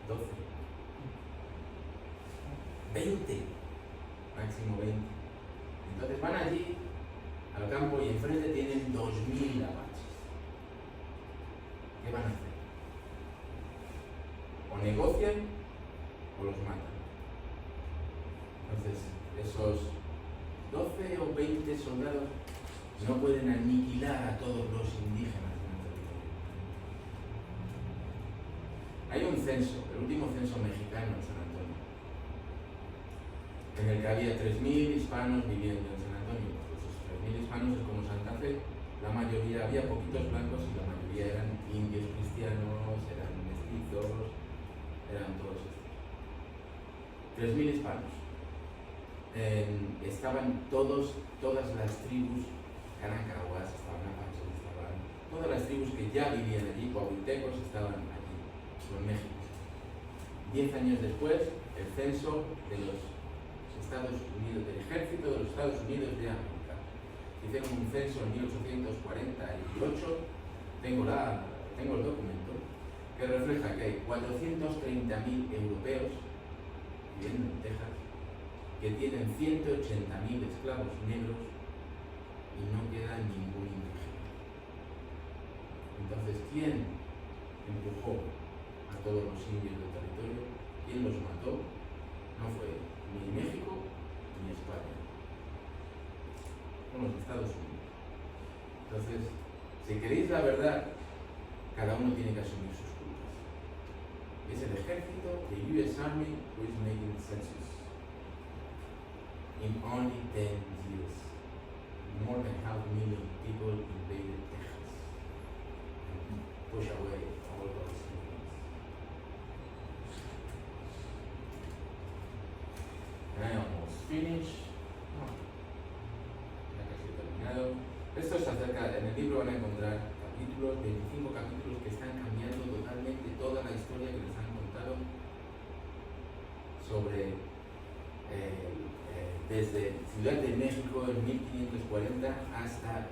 12. 20. Máximo 20. Entonces van allí al campo y enfrente tienen 2000 apaches. ¿Qué van a hacer? O negocian o los matan. Entonces, esos 12 o 20 soldados no pueden aniquilar a todos los indígenas en el territorio. Hay un censo, el último censo mexicano en San Antonio, en el que había 3.000 hispanos viviendo en San Antonio. Esos 3.000 hispanos es como Santa Fe. La mayoría, había poquitos blancos y la mayoría eran indios cristianos, eran mestizos, eran todos estos. 3.000 hispanos. Estaban todas las tribus, canacahuas, estaban apaches, estaban todas las tribus que ya vivían allí, coahuiltecos, estaban allí, en México. 10 años después, el censo de los Estados Unidos, del ejército de los Estados Unidos de América. Hicieron un censo en 1848, tengo el documento, que refleja que hay 430.000 europeos viviendo en Texas, que tienen 180.000 esclavos negros y no queda ningún indígena. Entonces, ¿quién empujó a todos los indios del territorio? ¿Quién los mató? No fue ni México ni España. Son los Estados Unidos. Entonces, si queréis la verdad, cada uno tiene que asumir sus culpas. Es el ejército, the US Army, who is making the census. In only 10 years, more than 500,000 people invaded Texas and pushed away all those Indians. I almost finished. Ya casi he terminado. Esto es acerca, en el libro van a encontrar capítulos, 25 capítulos que están cambiando totalmente toda la historia que les han contado desde Ciudad de México en 1540 hasta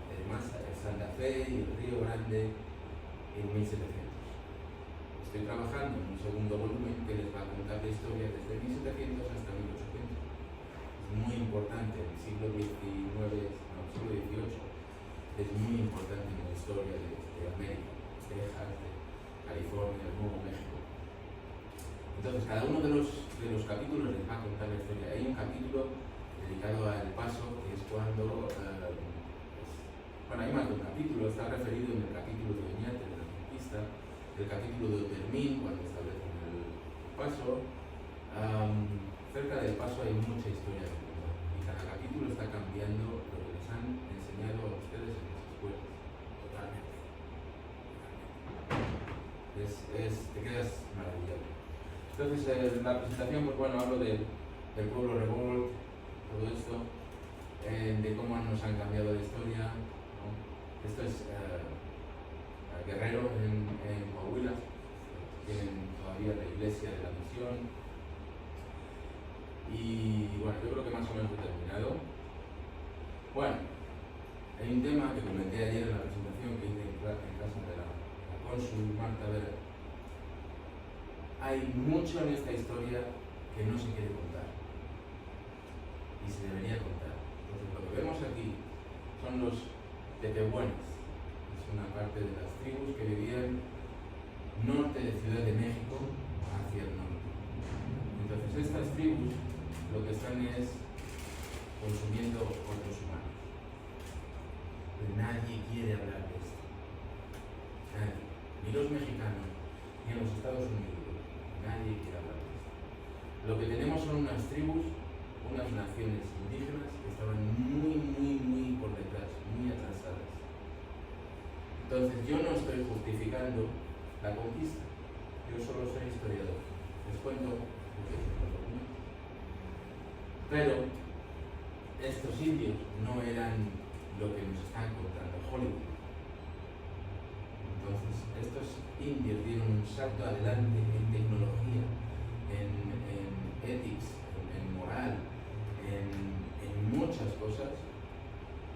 Santa Fe y el Río Grande en 1700. Estoy trabajando en un segundo volumen que les va a contar la historia desde 1700 hasta 1800. Es muy importante en el siglo XIX, no, siglo XVIII, es muy importante en la historia de América, Texas, de California, el Nuevo México. Entonces, cada uno de los capítulos les va a contar la historia. Hay un capítulo dedicado al Paso, que es cuando, bueno, hay más de un capítulo, está referido en el capítulo de Oñate, de la conquista, el capítulo de Otermín, cuando establecen el Paso. Cerca del Paso hay mucha historia de contar, y cada capítulo está cambiando lo que les han enseñado a ustedes en las escuelas, totalmente. Te quedas maravillado. Entonces, en la presentación, pues bueno, hablo del pueblo revolt, todo esto, de cómo nos han cambiado la historia, ¿no? Esto es Guerrero en Coahuila, tienen todavía la iglesia de la misión, y bueno, yo creo que más o menos he terminado. Bueno, hay un tema que comenté ayer en la presentación que hice en casa de la cónsul Marta Vera. Hay mucho en esta historia que no se quiere contar y se debería contar. Entonces, lo que vemos aquí son los tepehuanes, es una parte de las tribus que vivían norte de Ciudad de México hacia el norte. Entonces, estas tribus lo que están es consumiendo otros humanos. Pero nadie quiere hablar de esto. Nadie. Ni los mexicanos, ni en los Estados Unidos. Nadie quiere hablar de esto. Lo que tenemos son unas tribus, unas naciones indígenas que estaban muy por detrás, muy atrasadas. Entonces yo no estoy justificando la conquista, yo solo soy historiador. Les cuento lo que dicen los documentos. Pero estos indios no eran lo que nos están contando Hollywood. Entonces, estos indios dieron un salto adelante en tecnología, en ethics, en moral, en muchas cosas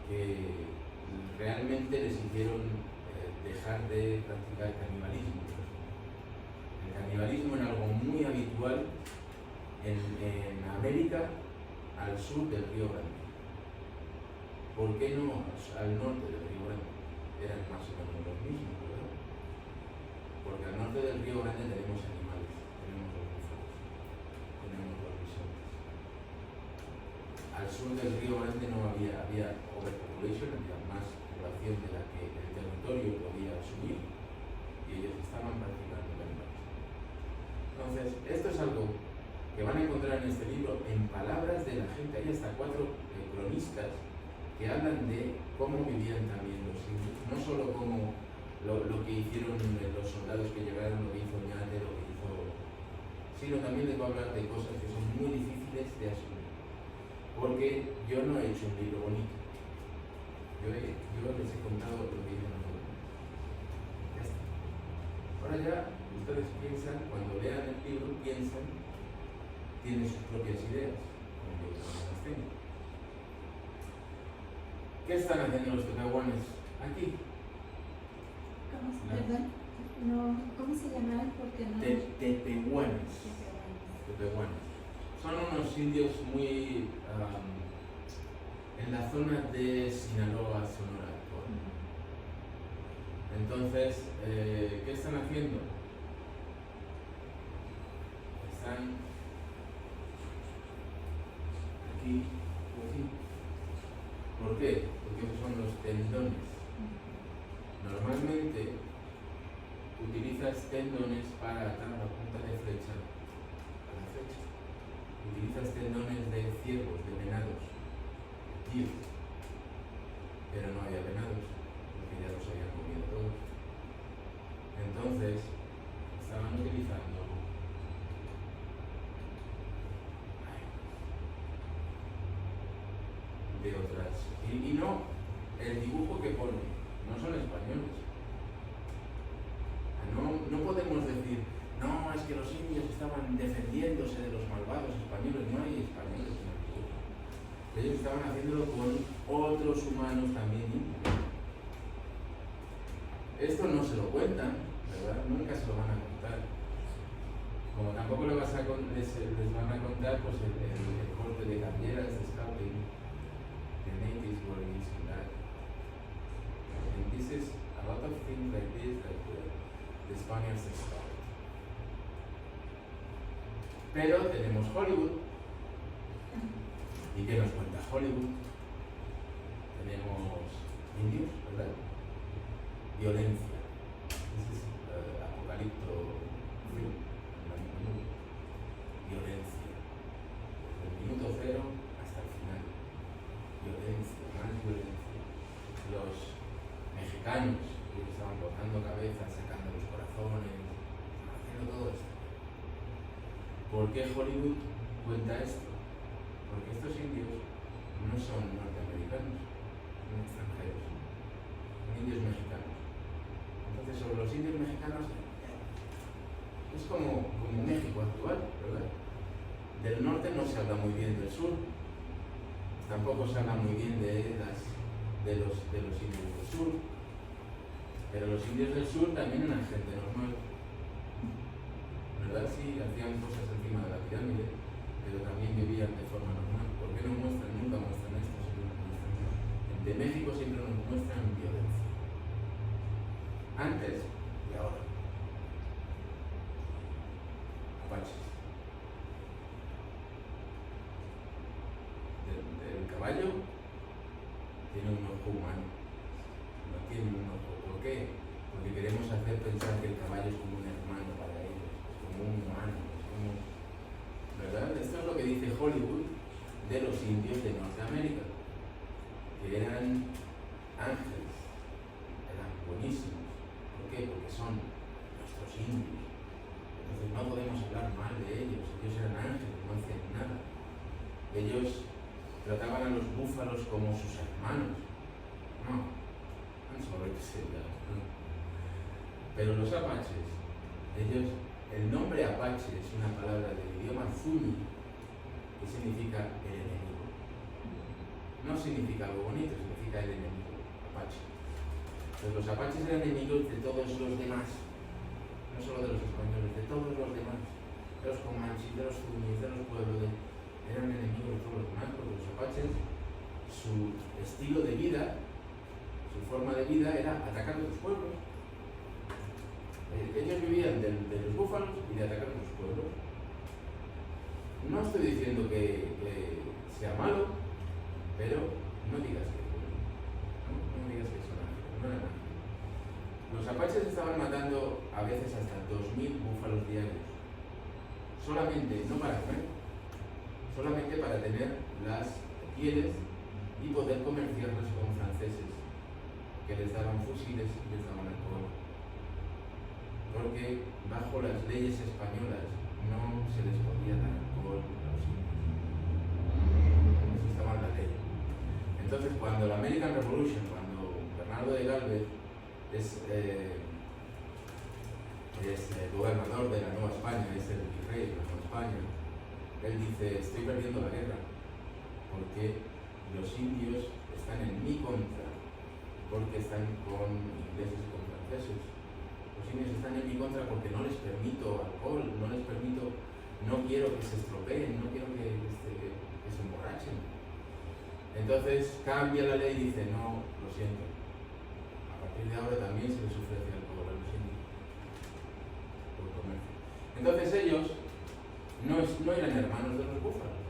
que realmente les hicieron dejar de practicar canibalismo. El canibalismo era algo muy habitual en América al sur del Río Grande. ¿Por qué no al norte del Río Grande? Eran más o menos los mismos, ¿verdad? Porque al norte del Río Grande tenemos animales, tenemos los búfalos, tenemos los bisontes. Al sur del Río Grande no había overpopulation, había más población de la que el territorio podía asumir y ellos estaban practicando canibalismo. Entonces, esto es algo que van a encontrar en este libro en palabras de la gente. Hay hasta 4 cronistas que hablan de cómo vivían también los indios, no solo como lo que hicieron los soldados que llegaron, lo que hizo Oñate, lo que hizo, sino también les voy a hablar de cosas que son muy difíciles de asumir, porque yo no he hecho un libro bonito, yo les he contado lo que dicen los documentos. Ya está. Ahora ya ustedes piensan, cuando lean el libro, piensan, tienen sus propias ideas, como yo también las tengo. ¿Qué están haciendo los tepehuanes aquí? ¿Perdón? No, ¿cómo se llaman? Porque no. Tepehuanes. Son unos indios muy en la zona de Sinaloa, Sonora actual. Entonces, ¿qué están haciendo? Están aquí o aquí. ¿Por qué? Porque esos son los tendones. Normalmente utilizas tendones para atar la punta de flecha a la flecha. Utilizas tendones de ciervos, de venados, pero no había venados, porque ya los habían comido todos. Entonces, estaban utilizando de otras. Y no, el dibujo que pone no son españoles. No podemos decir, no, es que los indios estaban defendiéndose de los malvados españoles. No hay españoles en el dibujo. estaban haciéndolo con otros humanos también indios. Esto no se lo cuentan, ¿verdad? Nunca se lo van a contar. Como tampoco les van a contar pues, el corte de carreras de scouting, the natives were using that. And this is a lot of things like this that the Spaniards discovered. Pero tenemos Hollywood. ¿Y qué nos cuenta Hollywood? Tenemos indios, ¿verdad? Violencia. Ese es apocalipto film. Violencia. Desde el minuto cero hasta el final. Violencia, más violencia. Los mexicanos que estaban cortando cabezas, sacando los corazones, haciendo todo esto. ¿Por qué Hollywood cuenta esto? Porque estos indios no son norteamericanos, son extranjeros, son indios mexicanos. Entonces, sobre los indios mexicanos es como México actual, ¿verdad? Del norte no se habla muy bien del sur, tampoco se habla muy bien de los indios del sur, pero los indios del sur también eran gente normal, ¿verdad? Sí, hacían cosas encima de la pirámide, pero también vivían de forma normal. ¿Por qué no muestran? Nunca muestran esto, siempre nos muestran. De México siempre nos muestran violencia. Antes y ahora. Apaches. El caballo tiene un ojo humano. No tiene un ojo. ¿Por qué? Porque queremos hacer pensar que el caballo es como un hermano para ellos, es como un humano, es como... ¿Verdad? Esto es lo que dice Hollywood de los indios de Norteamérica, que eran ángeles, eran buenísimos. ¿Por qué? Porque son nuestros indios. Entonces no podemos hablar mal de ellos. Ellos eran ángeles, no hacían nada. Ellos trataban a los búfalos como sus hermanos. No, I'm sorry to say that. Pero los apaches, ellos, el nombre apache es una palabra del idioma zuni que significa el enemigo. No significa algo bonito, significa el enemigo, apache. Pues los apaches eran enemigos de todos los demás, no solo de los españoles, de todos los demás, de los comanches, de los zunis, de los pueblos, eran enemigos de todos los demás, porque los apaches, su estilo de vida, su forma de vida era atacar a los pueblos. Ellos vivían de los búfalos y de atacar a los pueblos. No estoy diciendo que sea malo, pero no digas que es bueno. No digas que son ángeles, no eran ángeles. Los apaches estaban matando a veces hasta 2000 búfalos diarios. Solamente, no para comer, solamente para tener las pieles y poder comerciarlas con franceses que les daban fusiles y les daban alcohol. Porque bajo las leyes españolas no se les podía dar alcohol a los indios. Eso estaba en la ley. Entonces, cuando la American Revolution, cuando Bernardo de Galvez es el gobernador de la Nueva España, es el virrey de la Nueva España, él dice, estoy perdiendo la guerra, porque los indios están en mi contra, porque están con ingleses y con franceses. Los indios están en mi contra porque no les permito alcohol, no quiero que se estropeen, no quiero que se emborrachen. Entonces cambia la ley y dice, no, lo siento. A partir de ahora también se les ofrece alcohol a los indios por comercio. Entonces ellos no eran hermanos de los búfalos.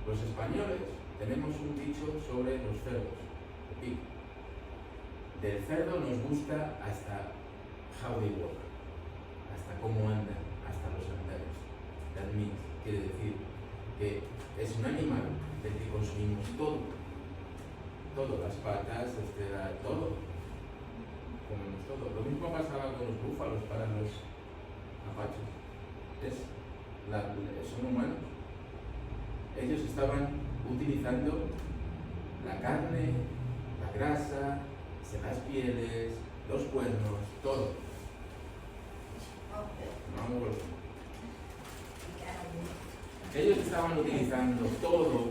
Los españoles tenemos un dicho sobre los cerdos, el pig. Del cerdo nos gusta hasta how they walk, hasta cómo andan, hasta los andares. That means, quiere decir que es un animal del que consumimos todo, las patas, todo, comemos todo. Lo mismo pasaba con los búfalos para los apaches. Son humanos. Ellos estaban utilizando la carne, la grasa, las pieles, los cuernos, todo. Ellos estaban utilizando todo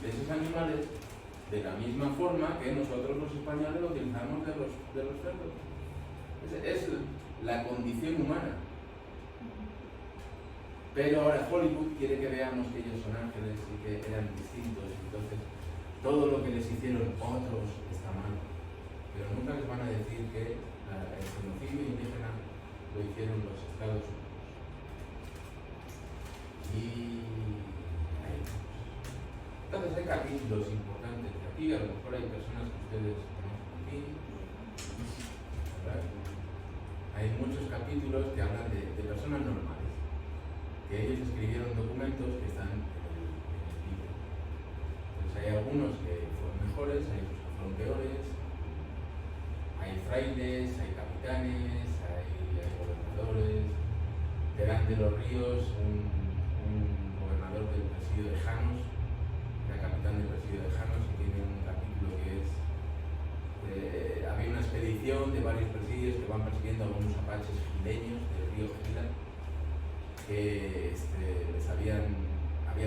de esos animales de la misma forma que nosotros los españoles lo utilizamos de los cerdos. Es la condición humana. Pero ahora Hollywood quiere que veamos que ellos son ángeles y que eran distintos, entonces todo lo que les hicieron otros está mal. Pero nunca les van a decir que el genocidio indígena lo hicieron los Estados Unidos. Entonces hay capítulos importantes de aquí, a lo mejor hay personas que ustedes conocen aquí, ¿verdad? Hay muchos capítulos que hablan de personas normales, que ellos escribieron documentos que están en el libro. Entonces hay algunos que fueron mejores, hay otros que fueron peores, hay frailes, hay capitanes, hay gobernadores. Terán de los Ríos, un gobernador del presidio de Janos, era capitán del presidio de Janos, y tiene un capítulo que es había una expedición de varios presidios que van persiguiendo a algunos apaches gileños del río Gila que les habían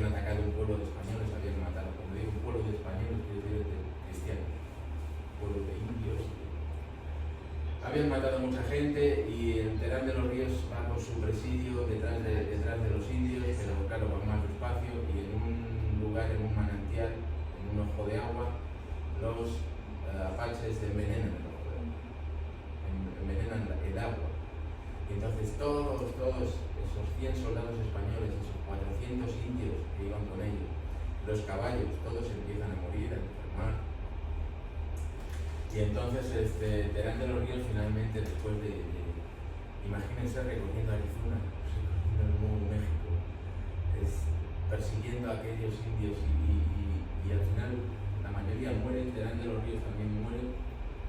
atacado un pueblo de españoles, habían matado, como digo, un pueblo de españoles, quiero decir, de cristianos, un pueblo de indios. Habían matado a mucha gente y el Terán de los Ríos va por su presidio detrás de los indios, pero claro, van más despacio y en un lugar, en un manantial, en un ojo de agua, los apaches envenenan el agua. Y entonces todos esos 100 soldados españoles, esos 400 indios que iban con ellos, los caballos, todos empiezan a morir, a enfermar. Y entonces Terán de los Ríos finalmente, después de imagínense recorriendo Arizona, recorriendo el Nuevo México, persiguiendo a aquellos indios y al final la mayoría mueren, Terán de los Ríos también muere,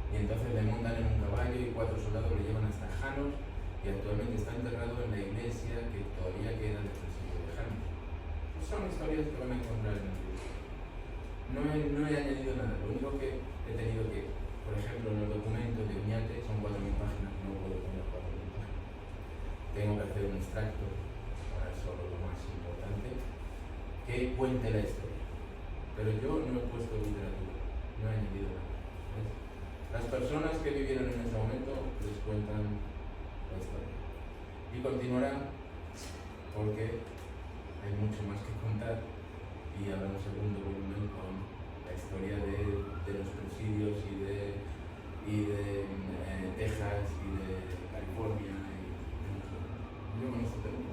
y entonces le montan en un caballo y 4 soldados le llevan hasta Janos y actualmente está enterrado en la iglesia que todavía queda del presidio de Janos. Son historias que van a encontrar en el libro. No he añadido nada, lo único que he tenido que, por ejemplo, en los documentos de Uñate son 4.000 páginas, no puedo poner 4.000 páginas. Tengo que hacer un extracto, para solo lo más importante, que cuente la historia. Pero yo no he puesto literatura, no he añadido nada. ¿Ves? Las personas que vivieron en ese momento les cuentan la historia. Y continuarán porque hay mucho más que contar y habrá un segundo volumen con la historia de los presidios y de Texas y de California y yo con esto termino.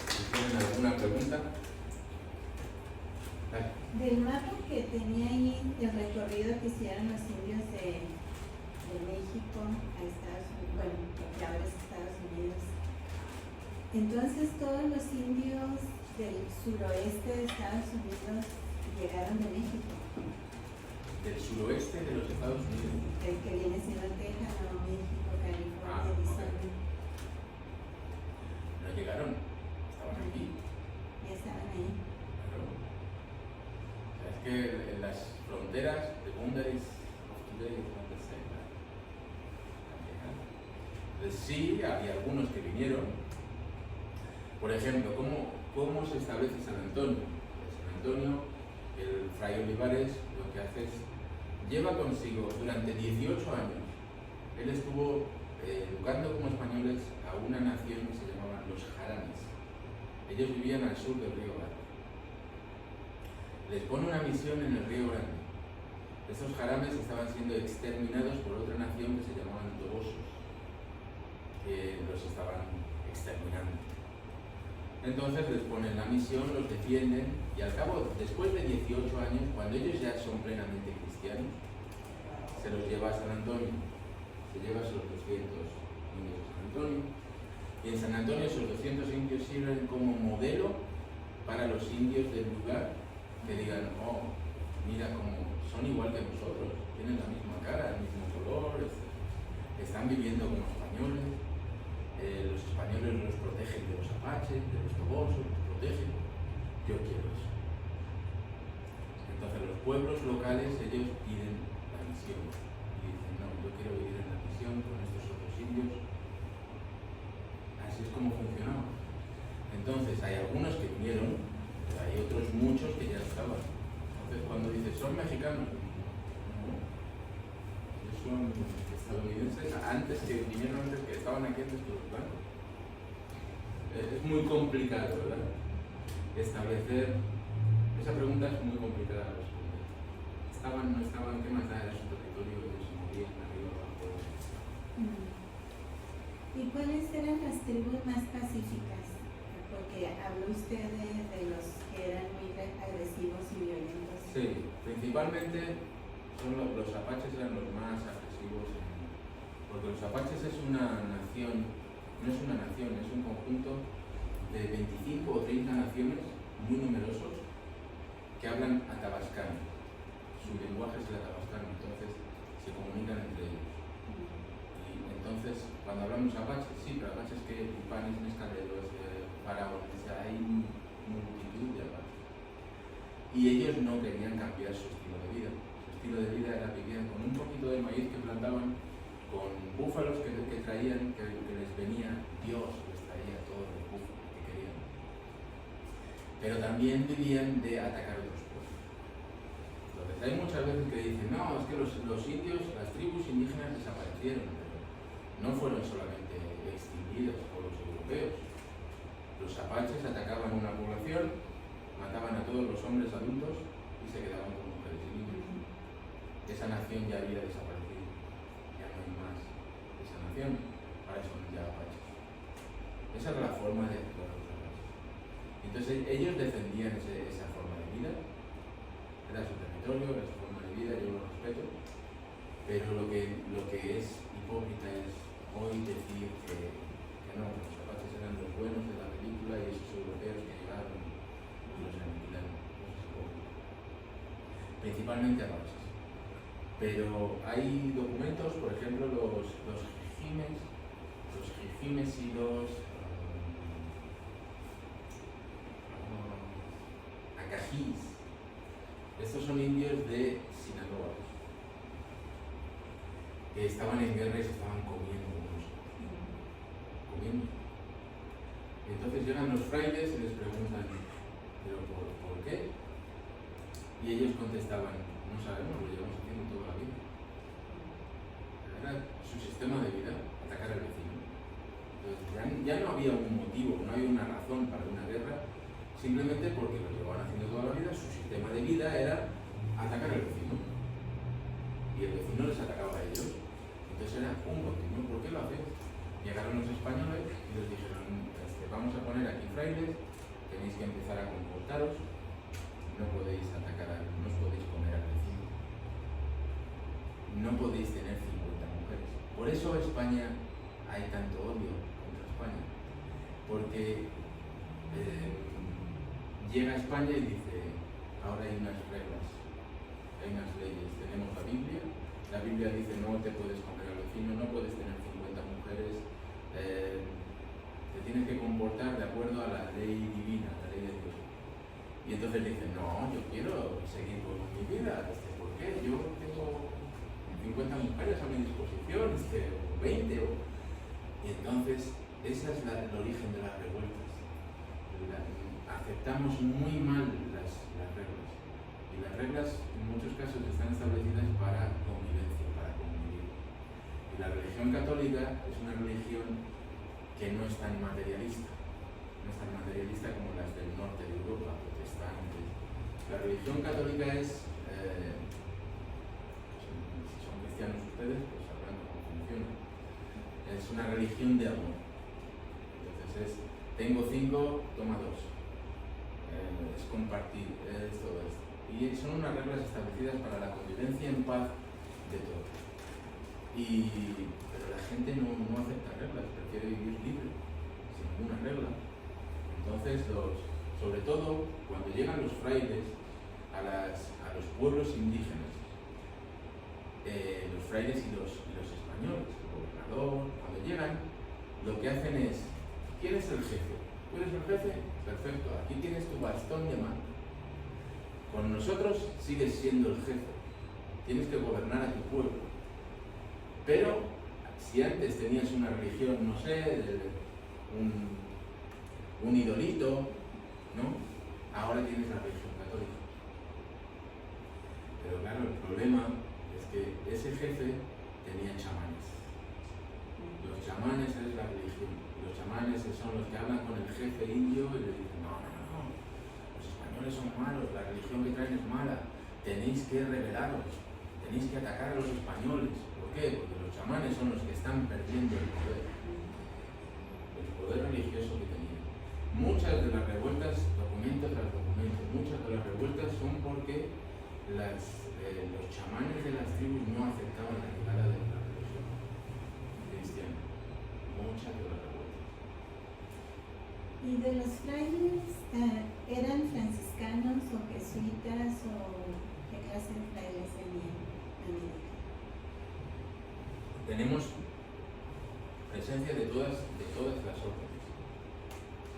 Si tienen alguna pregunta. Dale. Del mapa que tenía ahí, el recorrido que hicieron los indios de México a Estados Unidos, bueno, que ahora es Estados Unidos. Entonces todos los indios del suroeste de Estados Unidos llegaron de México. Del suroeste de los Estados Unidos. El que viene siendo Texas, Nuevo México, California, Arizona. Okay. No llegaron, estaban aquí. Ya estaban ahí. Claro. O sea, es que en las fronteras de boundaries of today, sí, había algunos que vinieron. Por ejemplo, ¿cómo se establece San Antonio? San Antonio, el fray Olivares lo que hace es, lleva consigo durante 18 años, él estuvo educando como españoles a una nación que se llamaba los Jarames. Ellos vivían al sur del Río Grande. Les pone una misión en el Río Grande. Estos Jarames estaban siendo exterminados por otra nación que se llamaban Tobosos, que los estaban exterminando. Entonces les ponen la misión, los defienden y al cabo, después de 18 años, cuando ellos ya son plenamente cristianos, se los lleva a San Antonio, se lleva a esos 200 indios de San Antonio, y en San Antonio esos 200 indios sirven como modelo para los indios del lugar que digan, oh, mira cómo son igual que nosotros, tienen la misma cara, el mismo color, están viviendo como españoles. Los españoles los protegen de los apaches, de los tobosos, los protegen. Yo quiero eso. Entonces los pueblos locales, ellos piden la misión y dicen, no, yo quiero vivir en la misión con estos otros indios. Así es como funcionaba. Entonces hay algunos que vinieron, pero hay otros muchos que ya estaban. Entonces cuando dices, son mexicanos, no, ellos son estadounidenses antes que vinieron, antes que estaban aquí en nuestros planos. Es muy complicado, ¿verdad? Establecer, esa pregunta es muy complicada de responder. ¿Estaban, no estaban? ¿Qué más da de su territorio? ¿De su movían arriba, abajo? ¿Y cuáles eran las tribus más pacíficas? Porque habló usted de los que eran muy agresivos y violentos. Sí, principalmente son los apaches eran los más agresivos, porque los apaches es una nación, no es una nación, es un conjunto de 25 o 30 naciones muy numerosos que hablan atabascano. Su lenguaje es el atabascano, entonces se comunican entre ellos. Y entonces, cuando hablamos apaches, sí, pero apaches que tupanes, mezcaleros, faraones, hay multitud de apaches. Y ellos no querían cambiar su estilo de vida. Su estilo de vida era vivir con un poquito de maíz que plantaban, con búfalos que traían, que les venía Dios, les traía todos los búfalos que querían. Pero también vivían de atacar a otros pueblos. Entonces hay muchas veces que dicen, no, es que los indios, las tribus indígenas desaparecieron, pero no fueron solamente extinguidas por los europeos. Los apaches atacaban una población, mataban a todos los hombres adultos y se quedaban con mujeres y niños. Esa nación ya había desaparecido, ya no hay más esa nación, ahora son ya apaches. Esa era la forma de actuar los apaches. Entonces ellos defendían esa forma de vida, era su territorio, era su forma de vida, yo lo respeto, pero lo que es hipócrita es hoy decir que no, que los apaches eran los buenos de la película y esos europeos que llegaron y los aniquilaron. Principalmente apaches. Pero hay documentos, por ejemplo, los jijimes y los acajís. Estos son indios de Sinaloa, que estaban en guerra y se estaban comiendo unos. Comiendo. Entonces llegan los frailes y les preguntan, ¿pero por qué? Y ellos contestaban, no sabemos, lo llevamos haciendo toda la vida. Era su sistema de vida, atacar al vecino. Entonces ya no había un motivo, no había una razón para una guerra, simplemente porque lo llevaban haciendo toda la vida, su sistema de vida era atacar al vecino. Y el vecino les atacaba a ellos. Entonces era un continuo. ¿Por qué lo hacen? Llegaron los españoles y les dijeron, vamos a poner aquí frailes, tenéis que empezar a comportaros, no podéis atacar, no os podéis comer al vecino, no podéis tener 50 mujeres. Por eso España hay tanto odio contra España, porque llega a España y dice, ahora hay unas reglas, hay unas leyes, tenemos la Biblia dice no te puedes comer al vecino, no puedes tener 50 mujeres, te tienes que comportar de acuerdo a la ley divina, la ley de Dios. Y entonces dicen, no, yo quiero seguir con mi vida, ¿por qué? Yo tengo 50 mujeres a mi disposición, 20. Y entonces, ese es el origen de las revueltas. Aceptamos muy mal las reglas. Y las reglas, en muchos casos, están establecidas para convivencia, para convivir. Y la religión católica es una religión que no es tan materialista. No es tan materialista como las del norte de Europa, protestantes. La religión católica es, si son cristianos ustedes, pues sabrán cómo funciona. Es una religión de amor. Entonces tengo 5, toma 2. Es compartir, es todo esto. Y son unas reglas establecidas para la convivencia en paz de todos. Pero la gente no acepta reglas, prefiere vivir libre, sin ninguna regla. Entonces, sobre todo, cuando llegan los frailes a los pueblos indígenas, los frailes y los españoles, el gobernador, cuando llegan, lo que hacen es, ¿quién es el jefe? ¿Tú eres el jefe? Perfecto, aquí tienes tu bastón de mando. Con nosotros sigues siendo el jefe, tienes que gobernar a tu pueblo. Pero si antes tenías una religión, no sé, un idolito, ¿no? Ahora tienes la religión católica. Pero claro, el problema es que ese jefe tenía chamanes. Los chamanes es la religión. Los chamanes son los que hablan con el jefe indio y le dicen, no, los españoles son malos, la religión que traen es mala, tenéis que rebelaros, tenéis que atacar a los españoles. ¿Por qué? Porque los chamanes son los que están perdiendo el poder religioso que tenían. Muchas de las revueltas, documentos tras documentos, muchas de las revueltas son porque los chamanes de las tribus no aceptaban la llegada de la religión cristiana. Muchas de las revueltas. ¿Y de los frailes eran franciscanos o jesuitas o qué clase de frailes tenían en América? Tenemos presencia de todas las órdenes,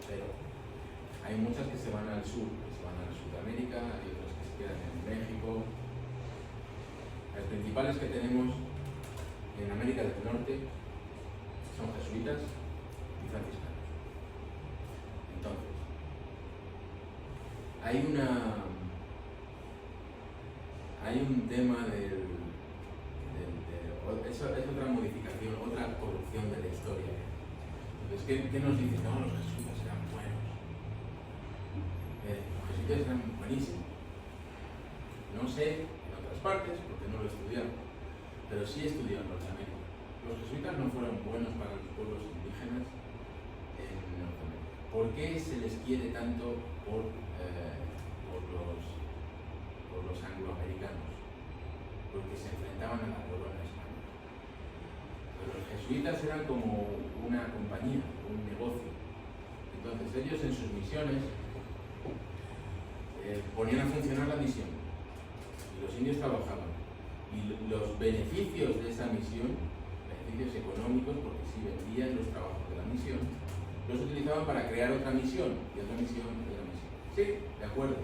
pero hay muchas que se van al sur, que se van a Sudamérica, hay otras que se quedan en México. Las principales que tenemos en América del Norte son jesuitas y franciscanos. Entonces, hay un tema eso es otra modificación, otra corrupción de la historia. Entonces, ¿qué nos dicen? No, los jesuitas eran buenos. Los jesuitas eran buenísimos. No sé en otras partes, porque no lo he estudiado, pero sí he estudiado en Norteamérica. Los jesuitas no fueron buenos para los pueblos indígenas en Norteamérica. ¿Por qué se les quiere tanto por los angloamericanos? Porque se enfrentaban a la corona española. Pero los jesuitas eran como una compañía, un negocio. Entonces ellos en sus misiones ponían a funcionar la misión y los indios trabajaban. Y los beneficios de esa misión, beneficios económicos, porque si vendían los trabajos de la misión, los utilizaban para crear otra misión y otra misión y otra misión. Sí, de acuerdo.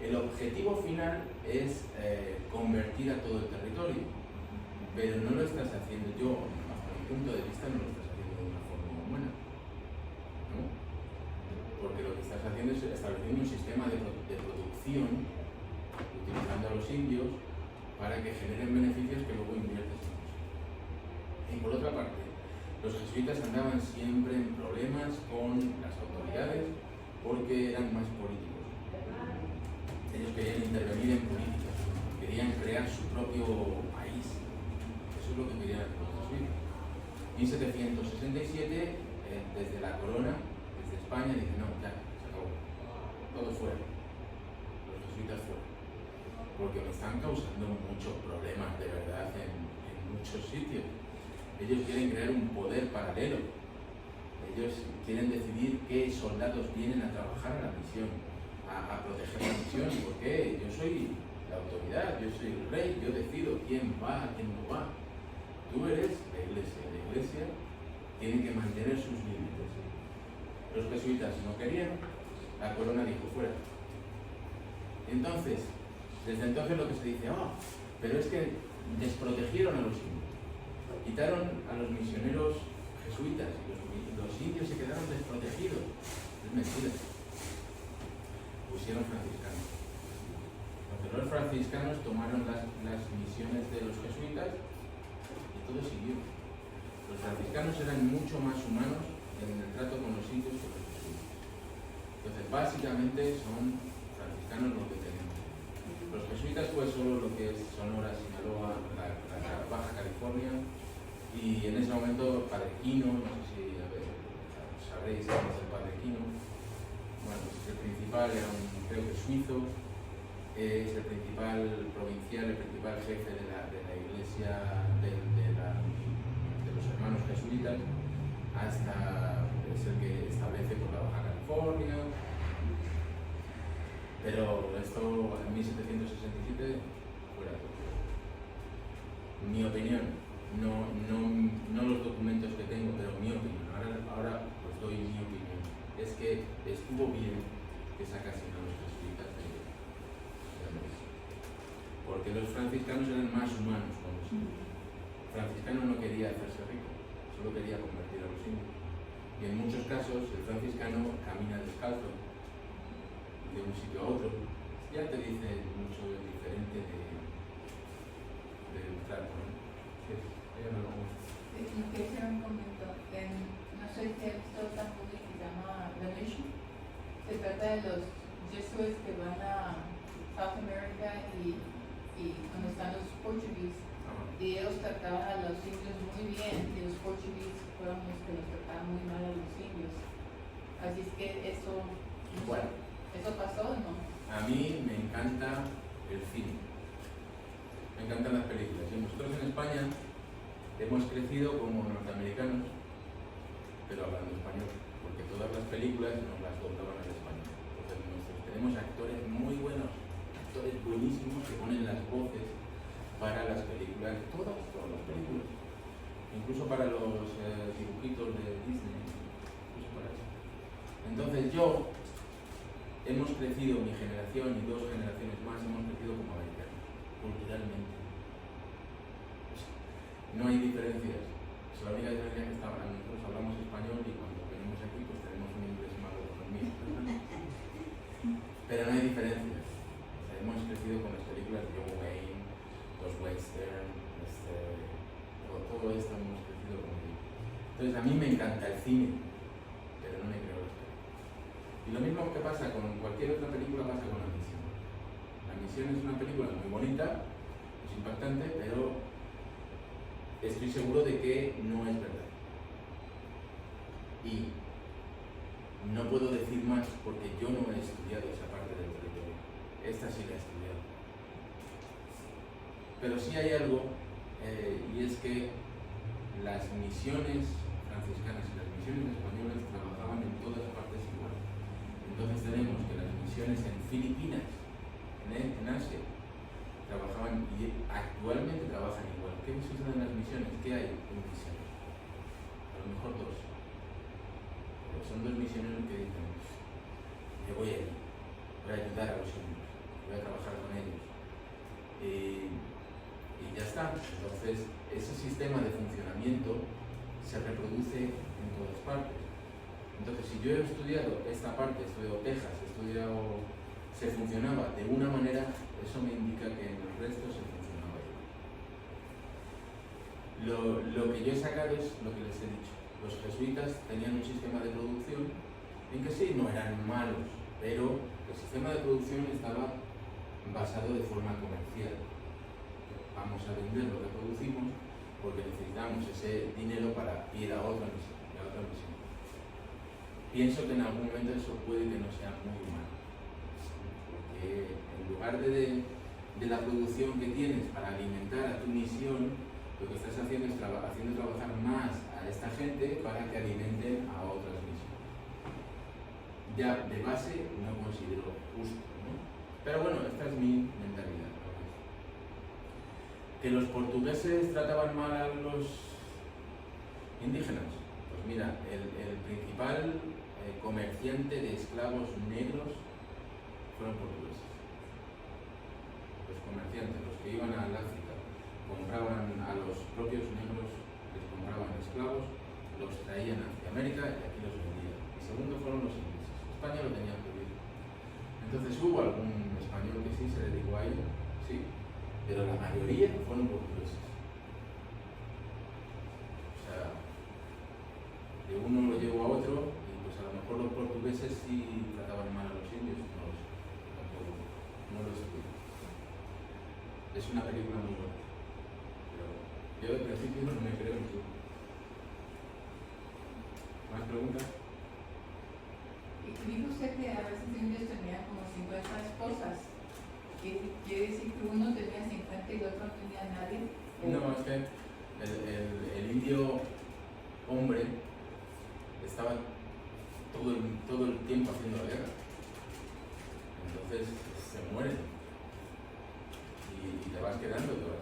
El objetivo final es convertir a todo el territorio, pero no lo estás haciendo, yo, bajo mi punto de vista, no lo estás haciendo de una forma buena, ¿no? Porque lo que estás haciendo es estableciendo un sistema de producción, utilizando a los indios para que generen beneficios que luego inviertes en ellos. Y por otra parte, los jesuitas andaban siempre en problemas con las autoridades porque eran más políticos. Ellos querían intervenir en política, querían crear su propio país. Eso es lo que querían los jesuitas. En 1767, desde la corona, desde España, dicen, no, ya, se acabó. Todo fuera. Los jesuitas fuera. Porque me están causando muchos problemas, de verdad, en muchos sitios. Ellos quieren crear un poder paralelo. Ellos quieren decidir qué soldados vienen a trabajar a la misión, a proteger la misión. ¿Por qué? Yo soy la autoridad, yo soy el rey, yo decido quién va, quién no va. Tú eres la iglesia. La iglesia tiene que mantener sus límites. Los jesuitas no querían, la corona dijo fuera. Entonces, desde entonces lo que se dice, pero es que desprotegieron a los indios. Quitaron a los misioneros jesuitas y los indios se quedaron desprotegidos. Es mentira. Pusieron franciscanos. Entonces los franciscanos tomaron las misiones de los jesuitas y todo siguió. Los franciscanos eran mucho más humanos en el trato con los indios que los jesuitas. Entonces básicamente son franciscanos los que tenemos. Los jesuitas pues solo lo que es Sonora, Sinaloa, la Baja California y en ese momento Padre Quino, no sé si sabréis quién es el Padre Quino. Bueno, pues el principal era creo que suizo, es el principal provincial, el principal jefe de la iglesia de los hermanos jesuitas, hasta es el que establece por la Baja California. Pero esto en 1767 fuera de todo. Mi opinión, no los documentos que tengo, pero mi opinión, ahora os doy mi opinión, es que estuvo bien que sacasen a los jesuitas de América, porque los franciscanos eran más humanos con los indios. El franciscano no quería hacerse rico, solo quería convertir a los indios. Y en muchos casos el franciscano camina descalzo de un sitio a otro. Ya te dice mucho diferente del trato, ¿no? Sí, ella no lo gusta. Y que hacer un momento, no sé si has visto esta movie que se llama The Mission. Se trata de los jesuits que van a South America y donde están los portugueses. Y ellos trataban a los indios muy bien y los portugueses fueron los que los trataban muy mal a los indios. Así es que eso, Bueno, ¿eso pasó o no? a mí me encanta el cine. Me encantan las películas. Y nosotros en España hemos crecido como norteamericanos, pero hablando español, porque todas las películas nos las doblaban al español. Entonces nosotros tenemos actores muy buenos, actores buenísimos que ponen las voces para las películas, todas las películas, incluso para los dibujitos de Disney, incluso para eso. Entonces hemos crecido, mi generación y 2 generaciones más, hemos crecido como americanos, culturalmente. No hay diferencias. La única diferencia es que nosotros hablamos español y cuando venimos aquí pues tenemos un inglés malo con el mío. Pero no hay diferencias. O sea, hemos crecido con las películas de John Wayne, los western, todo esto hemos crecido con ello. Entonces a mí me encanta el cine, pero no me creo las películas. Y lo mismo que pasa con cualquier otra película pasa con La Misión. La Misión es una película muy bonita, es impactante, pero estoy seguro de que no es verdad. Y no puedo decir más porque yo no he estudiado esa parte del territorio. Esta sí la he estudiado. Pero sí hay algo, y es que las misiones franciscanas y las misiones españolas trabajaban en todas partes igual. Entonces tenemos que las misiones en Filipinas, en Asia, trabajaban y actualmente trabajan igual. ¿Qué sucede en las misiones? ¿Qué hay en misiones? A lo mejor 2. Pero son 2 misioneros que dicen, yo voy a ir, voy a ayudar a los indios, voy a trabajar con ellos. Y ya está. Entonces, ese sistema de funcionamiento se reproduce en todas partes. Entonces, si yo he estudiado esta parte, he estudiado Texas, se funcionaba de una manera, eso me indica que en el resto se funcionaba igual. Lo que yo he sacado es lo que les he dicho. Los jesuitas tenían un sistema de producción en que sí, no eran malos, pero el sistema de producción estaba basado de forma comercial. Vamos a vender lo que producimos porque necesitamos ese dinero para ir a otra misión, Pienso que en algún momento eso puede que no sea muy malo, porque en lugar de la producción que tienes para alimentar a tu misión, lo que estás haciendo es haciendo trabajar más a esta gente para que alimenten a otras misiones. Ya de base no considero justo, ¿no? Pero bueno, esta es mi mentalidad. ¿Que los portugueses trataban mal a los indígenas? Pues mira, el principal comerciante de esclavos negros fueron portugueses. Los comerciantes, los que iban al África, compraban a los propios negros, les compraban esclavos, los traían hacia América y aquí los vendían. Y segundo fueron los ingleses. España lo tenía prohibido. Entonces hubo algún español que sí se dedicó a ello, sí, pero la mayoría fueron portugueses. O sea, de uno lo llevó a otro y pues a lo mejor los portugueses sí trataban mal a los indios, no lo sé, tampoco, no lo sé. Es una película muy buena, pero yo de principio no me creo en eso. ¿Más preguntas? Y dijo usted que a veces indios tenían como 50 esposas. ¿Quiere decir que uno tenía 50 y el otro no tenía nadie? No, es que el indio hombre estaba todo el tiempo haciendo la guerra. Entonces se mueren y te vas quedando todas.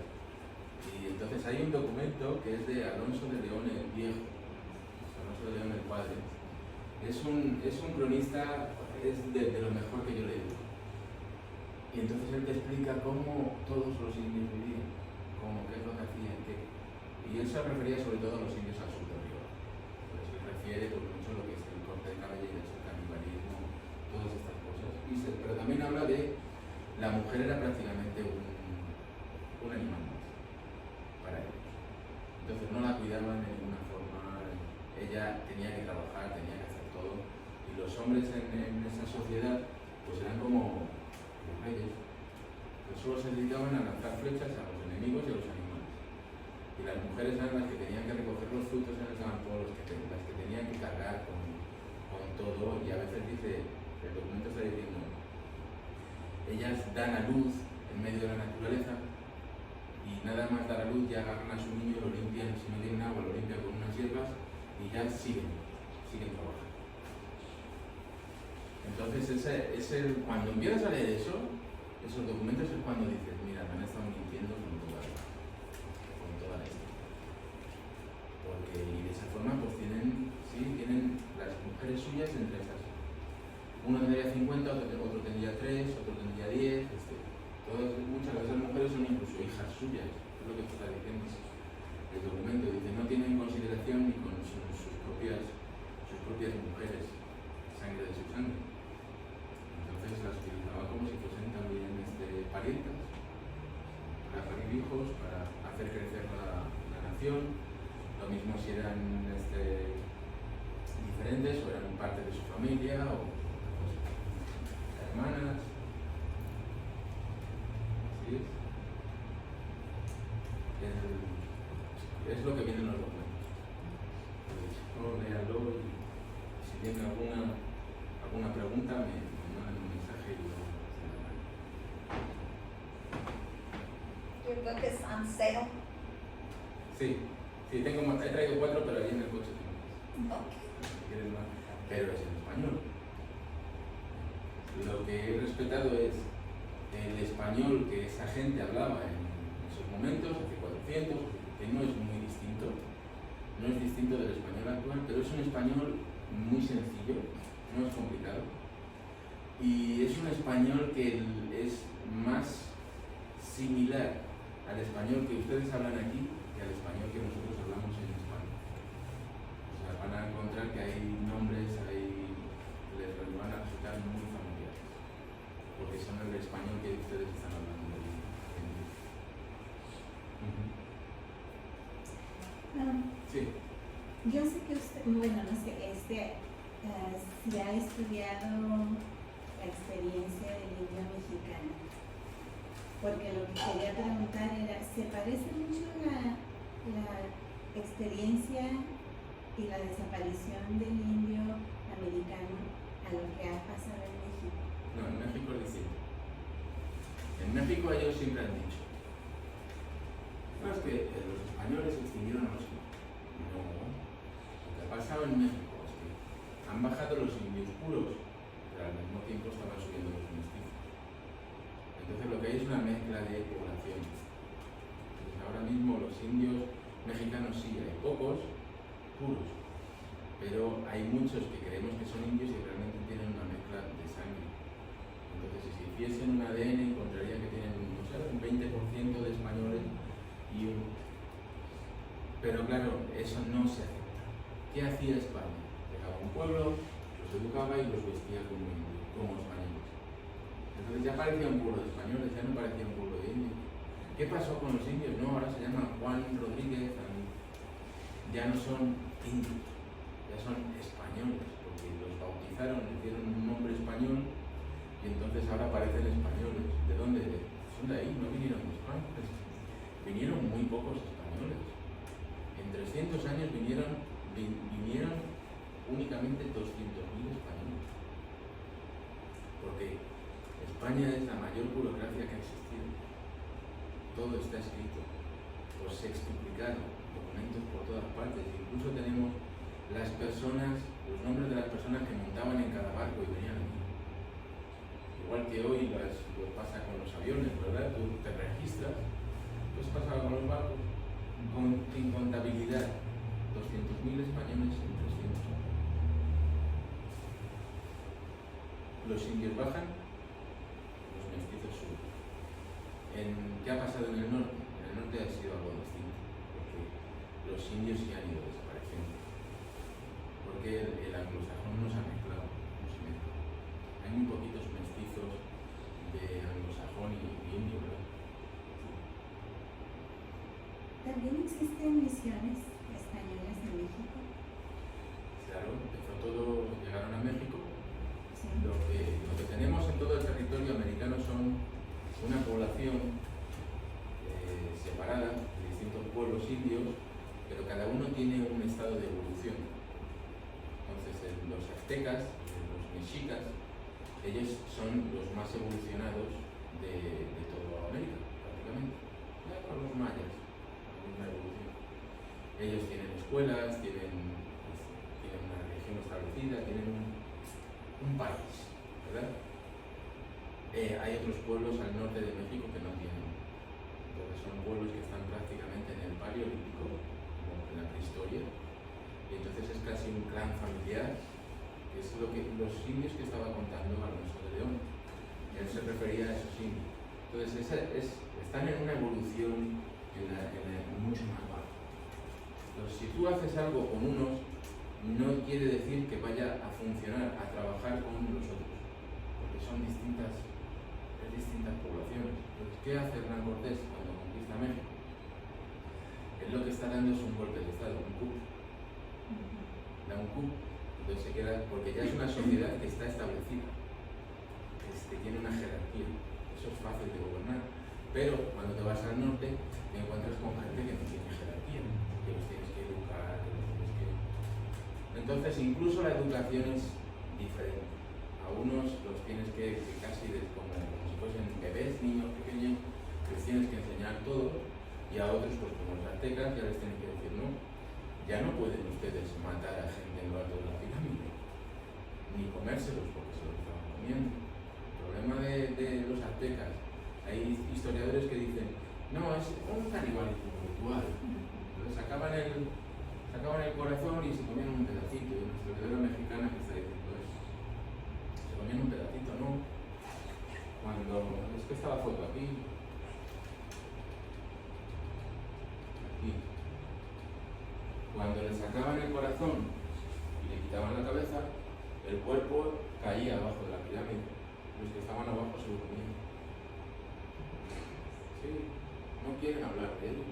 Y entonces hay un documento que es de Alonso de León el Viejo, Alonso de León el Padre. Es un cronista, es de lo mejor que yo he leído. Y entonces él te explica cómo todos los indios vivían, qué es lo que hacían, qué. Y él se refería sobre todo a los indios al sur del río. Pero se refiere pues, mucho a lo que es el corte de cabello, el canibalismo, todas estas cosas. Pero también habla de la mujer era prácticamente un animal más para ellos. Entonces no la cuidaban de ninguna forma, ella tenía que trabajar, tenía que hacer todo. Y los hombres en esa sociedad pues eran como los reyes, que solo se dedicaban a lanzar flechas a los enemigos y a los animales. Y las mujeres eran las que tenían que recoger los frutos en el campo, las que tenían que cargar con todo, y a veces dice, el documento está diciendo, ellas dan a luz en medio de la naturaleza y nada más dar a luz ya agarran a su niño, lo limpian, si no tienen agua lo limpian con unas hierbas y ya siguen trabajando. Entonces cuando empiezas a leer esos documentos es cuando dices, mira, me han estado mintiendo con toda la historia. Porque y de esa forma pues tienen las mujeres suyas entre esas. Uno tendría 50, otro tendría 3, otro tendría 10. Muchas de esas mujeres son incluso hijas suyas, es lo que está diciendo el documento. Dice, no tienen consideración ni con sus propias mujeres, sangre de su sangre. Entonces las utilizaba como si fuesen también parientas, para parir hijos, para hacer crecer la nación. Lo mismo si eran diferentes o eran parte de su familia o hermanas. Así es lo que viene en los documentos. Léalo y si tienen alguna pregunta me mandan un mensaje y lo Your book is on sale. Sí, he traído 4, pero ahí en el coche tengo más. Okay. Si quieres más, pero es en español. Lo que he respetado es el español que esa gente hablaba en esos momentos, hace 400, que no es muy distinto, no es distinto del español actual, pero es un español muy sencillo, no es complicado, y es un español que es más similar al español que ustedes hablan aquí que al español que nosotros hablamos en España. O sea, van a encontrar que hay nombres, les van a resultar muy familiares, porque son el español que ustedes están hablando hoy en día. Sí. Yo sé que usted, bueno, no sé, si ha estudiado la experiencia del indio mexicano, porque lo que quería preguntar era, ¿se parece mucho la experiencia y la desaparición del indio americano a lo que ha pasado en México? No, en México es distinto. En México ellos siempre han dicho, no, es que los españoles extinguieron a los indios. No, lo que ha pasado en México es que han bajado los indios puros, pero al mismo tiempo estaban subiendo los mestizos. Entonces lo que hay es una mezcla de poblaciones. Entonces ahora mismo los indios mexicanos sí, hay pocos puros, pero hay muchos que creemos que son indios y realmente tienen una mezcla de sangre. Entonces si se hiciesen un ADN encontraría que tienen un 20% de españoles y pero claro, eso no se acepta. ¿Qué hacía España? Llegaba a un pueblo, los educaba y los vestía como españoles. Entonces ya parecía un pueblo de españoles, ya no parecía un pueblo de indios. ¿Qué pasó con los indios? No, ahora se llama Juan Rodríguez, ya no son indios, ya son españoles, porque los bautizaron, les dieron un nombre español y entonces ahora parecen españoles. ¿De dónde? Son de ahí, no vinieron de España. Vinieron muy pocos españoles. En 300 años vinieron únicamente 200.000 españoles. Porque España es la mayor burocracia que ha existido. Todo está escrito, por sextuplicado, documentos por todas partes. Incluso tenemos los nombres de las personas que montaban en cada barco y venían aquí. Igual que hoy lo pasa con los aviones, ¿verdad? Tú te registras. Pues pasaba con los barcos, sin contabilidad, 200.000 españoles en 300 años. Los indios bajan, los mestizos suben. ¿Qué ha pasado en el norte? En el norte ha sido algo distinto, porque los indios sí han ido desapareciendo. ¿Por qué? que el anglosajón no se ha mezclado, no se mezcla. Hay muy poquitos mestizos de anglosajón y indio, ¿verdad? También existen misiones españolas en México. Claro, empezó todo, llegaron a México. Sí. Lo que tenemos en todo el territorio americano son una población separada de distintos pueblos indios, pero cada uno tiene un estado de evolución. Entonces, los aztecas, los mexicas, ellos son los más evolucionados de toda América, prácticamente. Ya con los mayas, la misma evolución. Ellos tienen escuelas, tienen una religión establecida, tienen un país, ¿verdad? Hay otros pueblos al norte de México que no tienen. Entonces son pueblos que están prácticamente en el paleolítico, como en la prehistoria, y entonces es casi un clan familiar, que es lo que los indios que estaba contando Alonso de León. Él se refería a esos indios. Entonces están en una evolución mucho más baja. Entonces si tú haces algo con unos, no quiere decir que vaya a funcionar, a trabajar con los otros, porque son distintas poblaciones. Entonces, ¿qué hace Hernán Cortés cuando conquista México? Él lo que está dando es un golpe de estado, un coup. Da un coup. Entonces se queda, porque ya es una sociedad que está establecida, que tiene una jerarquía. Eso es fácil de gobernar. Pero cuando te vas al norte, te encuentras con gente que no tiene jerarquía, que los tienes que educar, que los tienes que... Entonces, incluso la educación es diferente. A unos los tienes que casi como si fuesen bebés, niños pequeños, les tienes que enseñar todo, y a otros, pues como los aztecas, ya les tienen que decir, no, ya no pueden ustedes matar a gente en lo alto de la pirámide, ni comérselos porque se los estaban comiendo. El problema de los aztecas, hay historiadores que dicen, no, es un canibalismo ritual. Entonces sacaban el corazón y se comían un pedacito. Y una historiadora mexicana que está diciendo eso, se comían un pedacito, ¿no? Es que está la foto aquí. Cuando le sacaban el corazón y le quitaban la cabeza, el cuerpo caía abajo de la pirámide. Los que estaban abajo se lo comían. Sí, no quieren hablar de ello.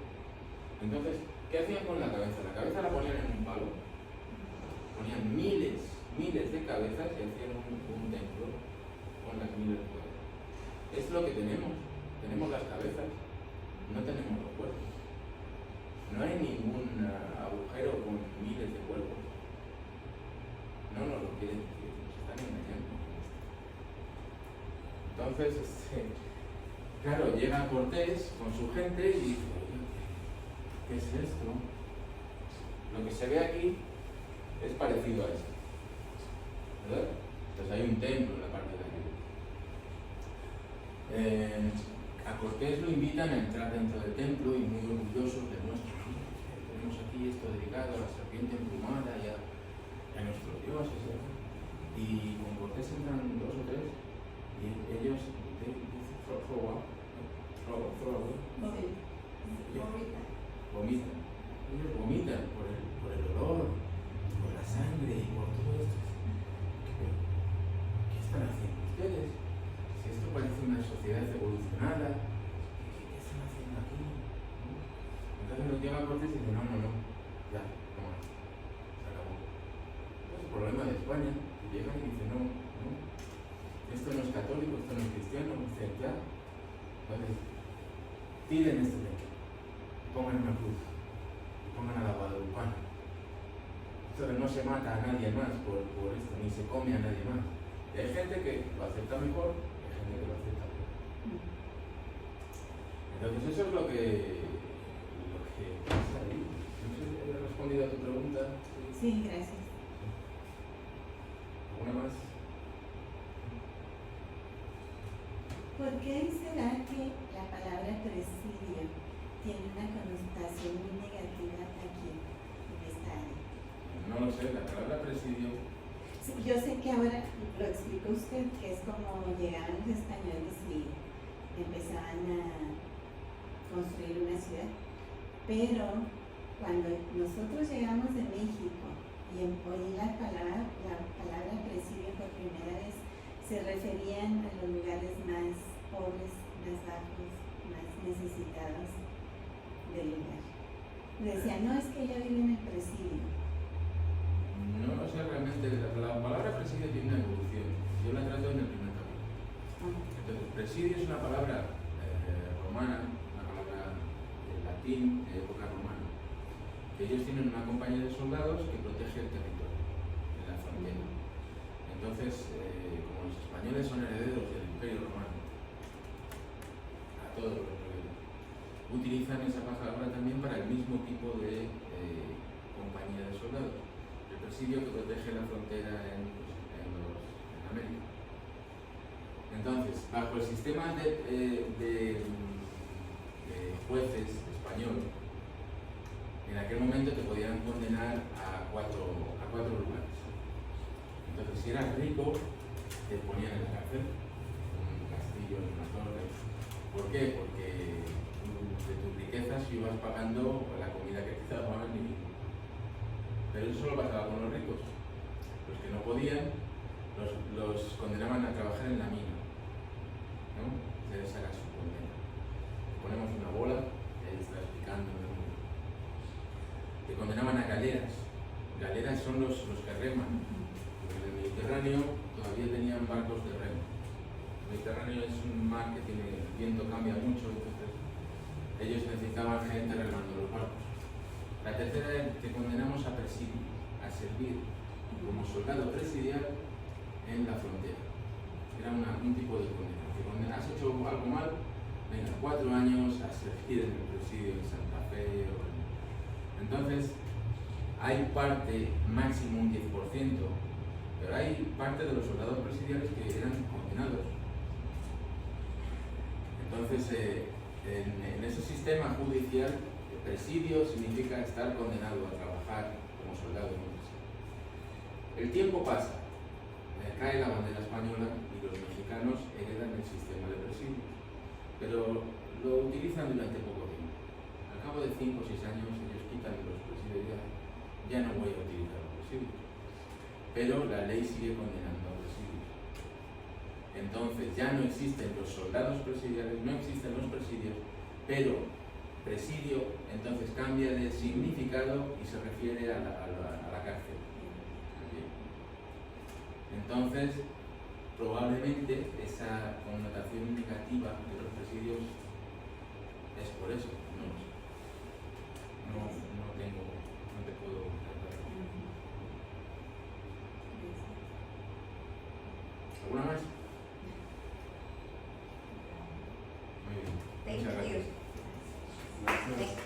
Entonces, ¿qué hacían con la cabeza? La cabeza la ponían en un palo. Ponían miles de cabezas y hacían un templo con las miles de cabezas. Es lo que tenemos. Tenemos las cabezas, no tenemos los cuerpos. No hay ningún agujero con miles de cuerpos. No nos lo quieren decir, nos están engañando. Entonces, claro, llega Cortés con su gente y dice, oye, ¿qué es esto? Lo que se ve aquí es parecido a esto, ¿verdad? Entonces hay un templo en la parte de arriba. A Cortés lo invitan a entrar dentro del templo y muy orgullosos de nuestro. Tenemos aquí esto dedicado a la serpiente emplumada y a nuestros dioses, ¿verdad? Y con Cortés entran 2 o 3 y ellos vomitan. Ellos vomitan por el olor, por la sangre y por todo esto. ¿Qué están haciendo ustedes? Si esto parece una sociedad evolucionada, ¿qué están haciendo aquí? Entonces nos llega Cortés y dice, no, ya, no más, se acabó. Es el problema de España, que llegan y dicen, no, esto no es católico, esto no es cristiano, dicen, ya. Entonces, tiren este templo, pongan una cruz, pongan a la guadalupana. Entonces no se mata a nadie más por esto, ni se come a nadie más. Y hay gente que lo acepta mejor, y hay gente que lo acepta peor. Entonces eso es lo que pasa ahí. No sé si he respondido a tu pregunta. Sí, gracias. ¿Alguna más? ¿Por qué será que la palabra presidio tiene una connotación muy negativa aquí, en esta área? No lo sé, la palabra presidio. Sí, yo sé que ahora lo explicó usted, que es como llegaban los españoles y empezaban a construir una ciudad. Pero cuando nosotros llegamos de México y oí la palabra presidio por primera vez, se referían a los lugares más pobres, más bajos, más necesitados del lugar. Decían, no, es que ella vive en el presidio. No lo sé realmente, la palabra presidio tiene una evolución. Yo la trato en el primer capítulo. Entonces, presidio es una palabra romana, una palabra del latín de época romana. Que ellos tienen una compañía de soldados que protege el territorio en la frontera. Entonces, como los españoles son herederos del Imperio Romano, a todos los niveles, utilizan esa palabra también para el mismo tipo de compañía de soldados. El presidio que protege la frontera en América. Entonces, bajo el sistema de jueces español, en aquel momento te podían condenar a cuatro lugares. Entonces, si eras rico, te ponían en la cárcel, en un castillo, en una torre. ¿Por qué? Porque de tus riquezas ibas pagando la comida que te daban. Pero eso solo pasaba con los ricos. Los que no podían, los condenaban a trabajar en la mina, ¿no? Esa era su condena. Ponemos una bola, y ahí está explicando. Te condenaban a galeras. Galeras son los que reman. Porque en el Mediterráneo todavía tenían barcos de remo. El Mediterráneo es un mar que tiene, el viento cambia mucho, entonces ellos necesitaban gente remando los barcos. La tercera, te condenamos a presidio, a servir como soldado presidial en la frontera. Era un tipo de condena. Te condenas, has hecho algo mal, venga, 4 años a servir en el presidio en Santa Fe. Entonces, hay parte, máximo un 10%, pero hay parte de los soldados presidiales que eran condenados. Entonces, en ese sistema judicial, el presidio significa estar condenado a trabajar como soldado en un presidio. El tiempo pasa, cae la bandera española y los mexicanos heredan el sistema de presidio, pero lo utilizan durante poco tiempo. Al cabo de 5 o 6 años ellos quitan los presidios, ya no voy a utilizar los presidios, pero la ley sigue condenando a presidios. Entonces ya no existen los soldados presidiales, no existen los presidios, pero presidio entonces cambia de significado y se refiere a la cárcel. Entonces, probablemente esa connotación negativa de los presidios es por eso, no lo sé. No te puedo tratar. ¿Alguna más? Muy bien. Thank Muchas you. gracias. Thank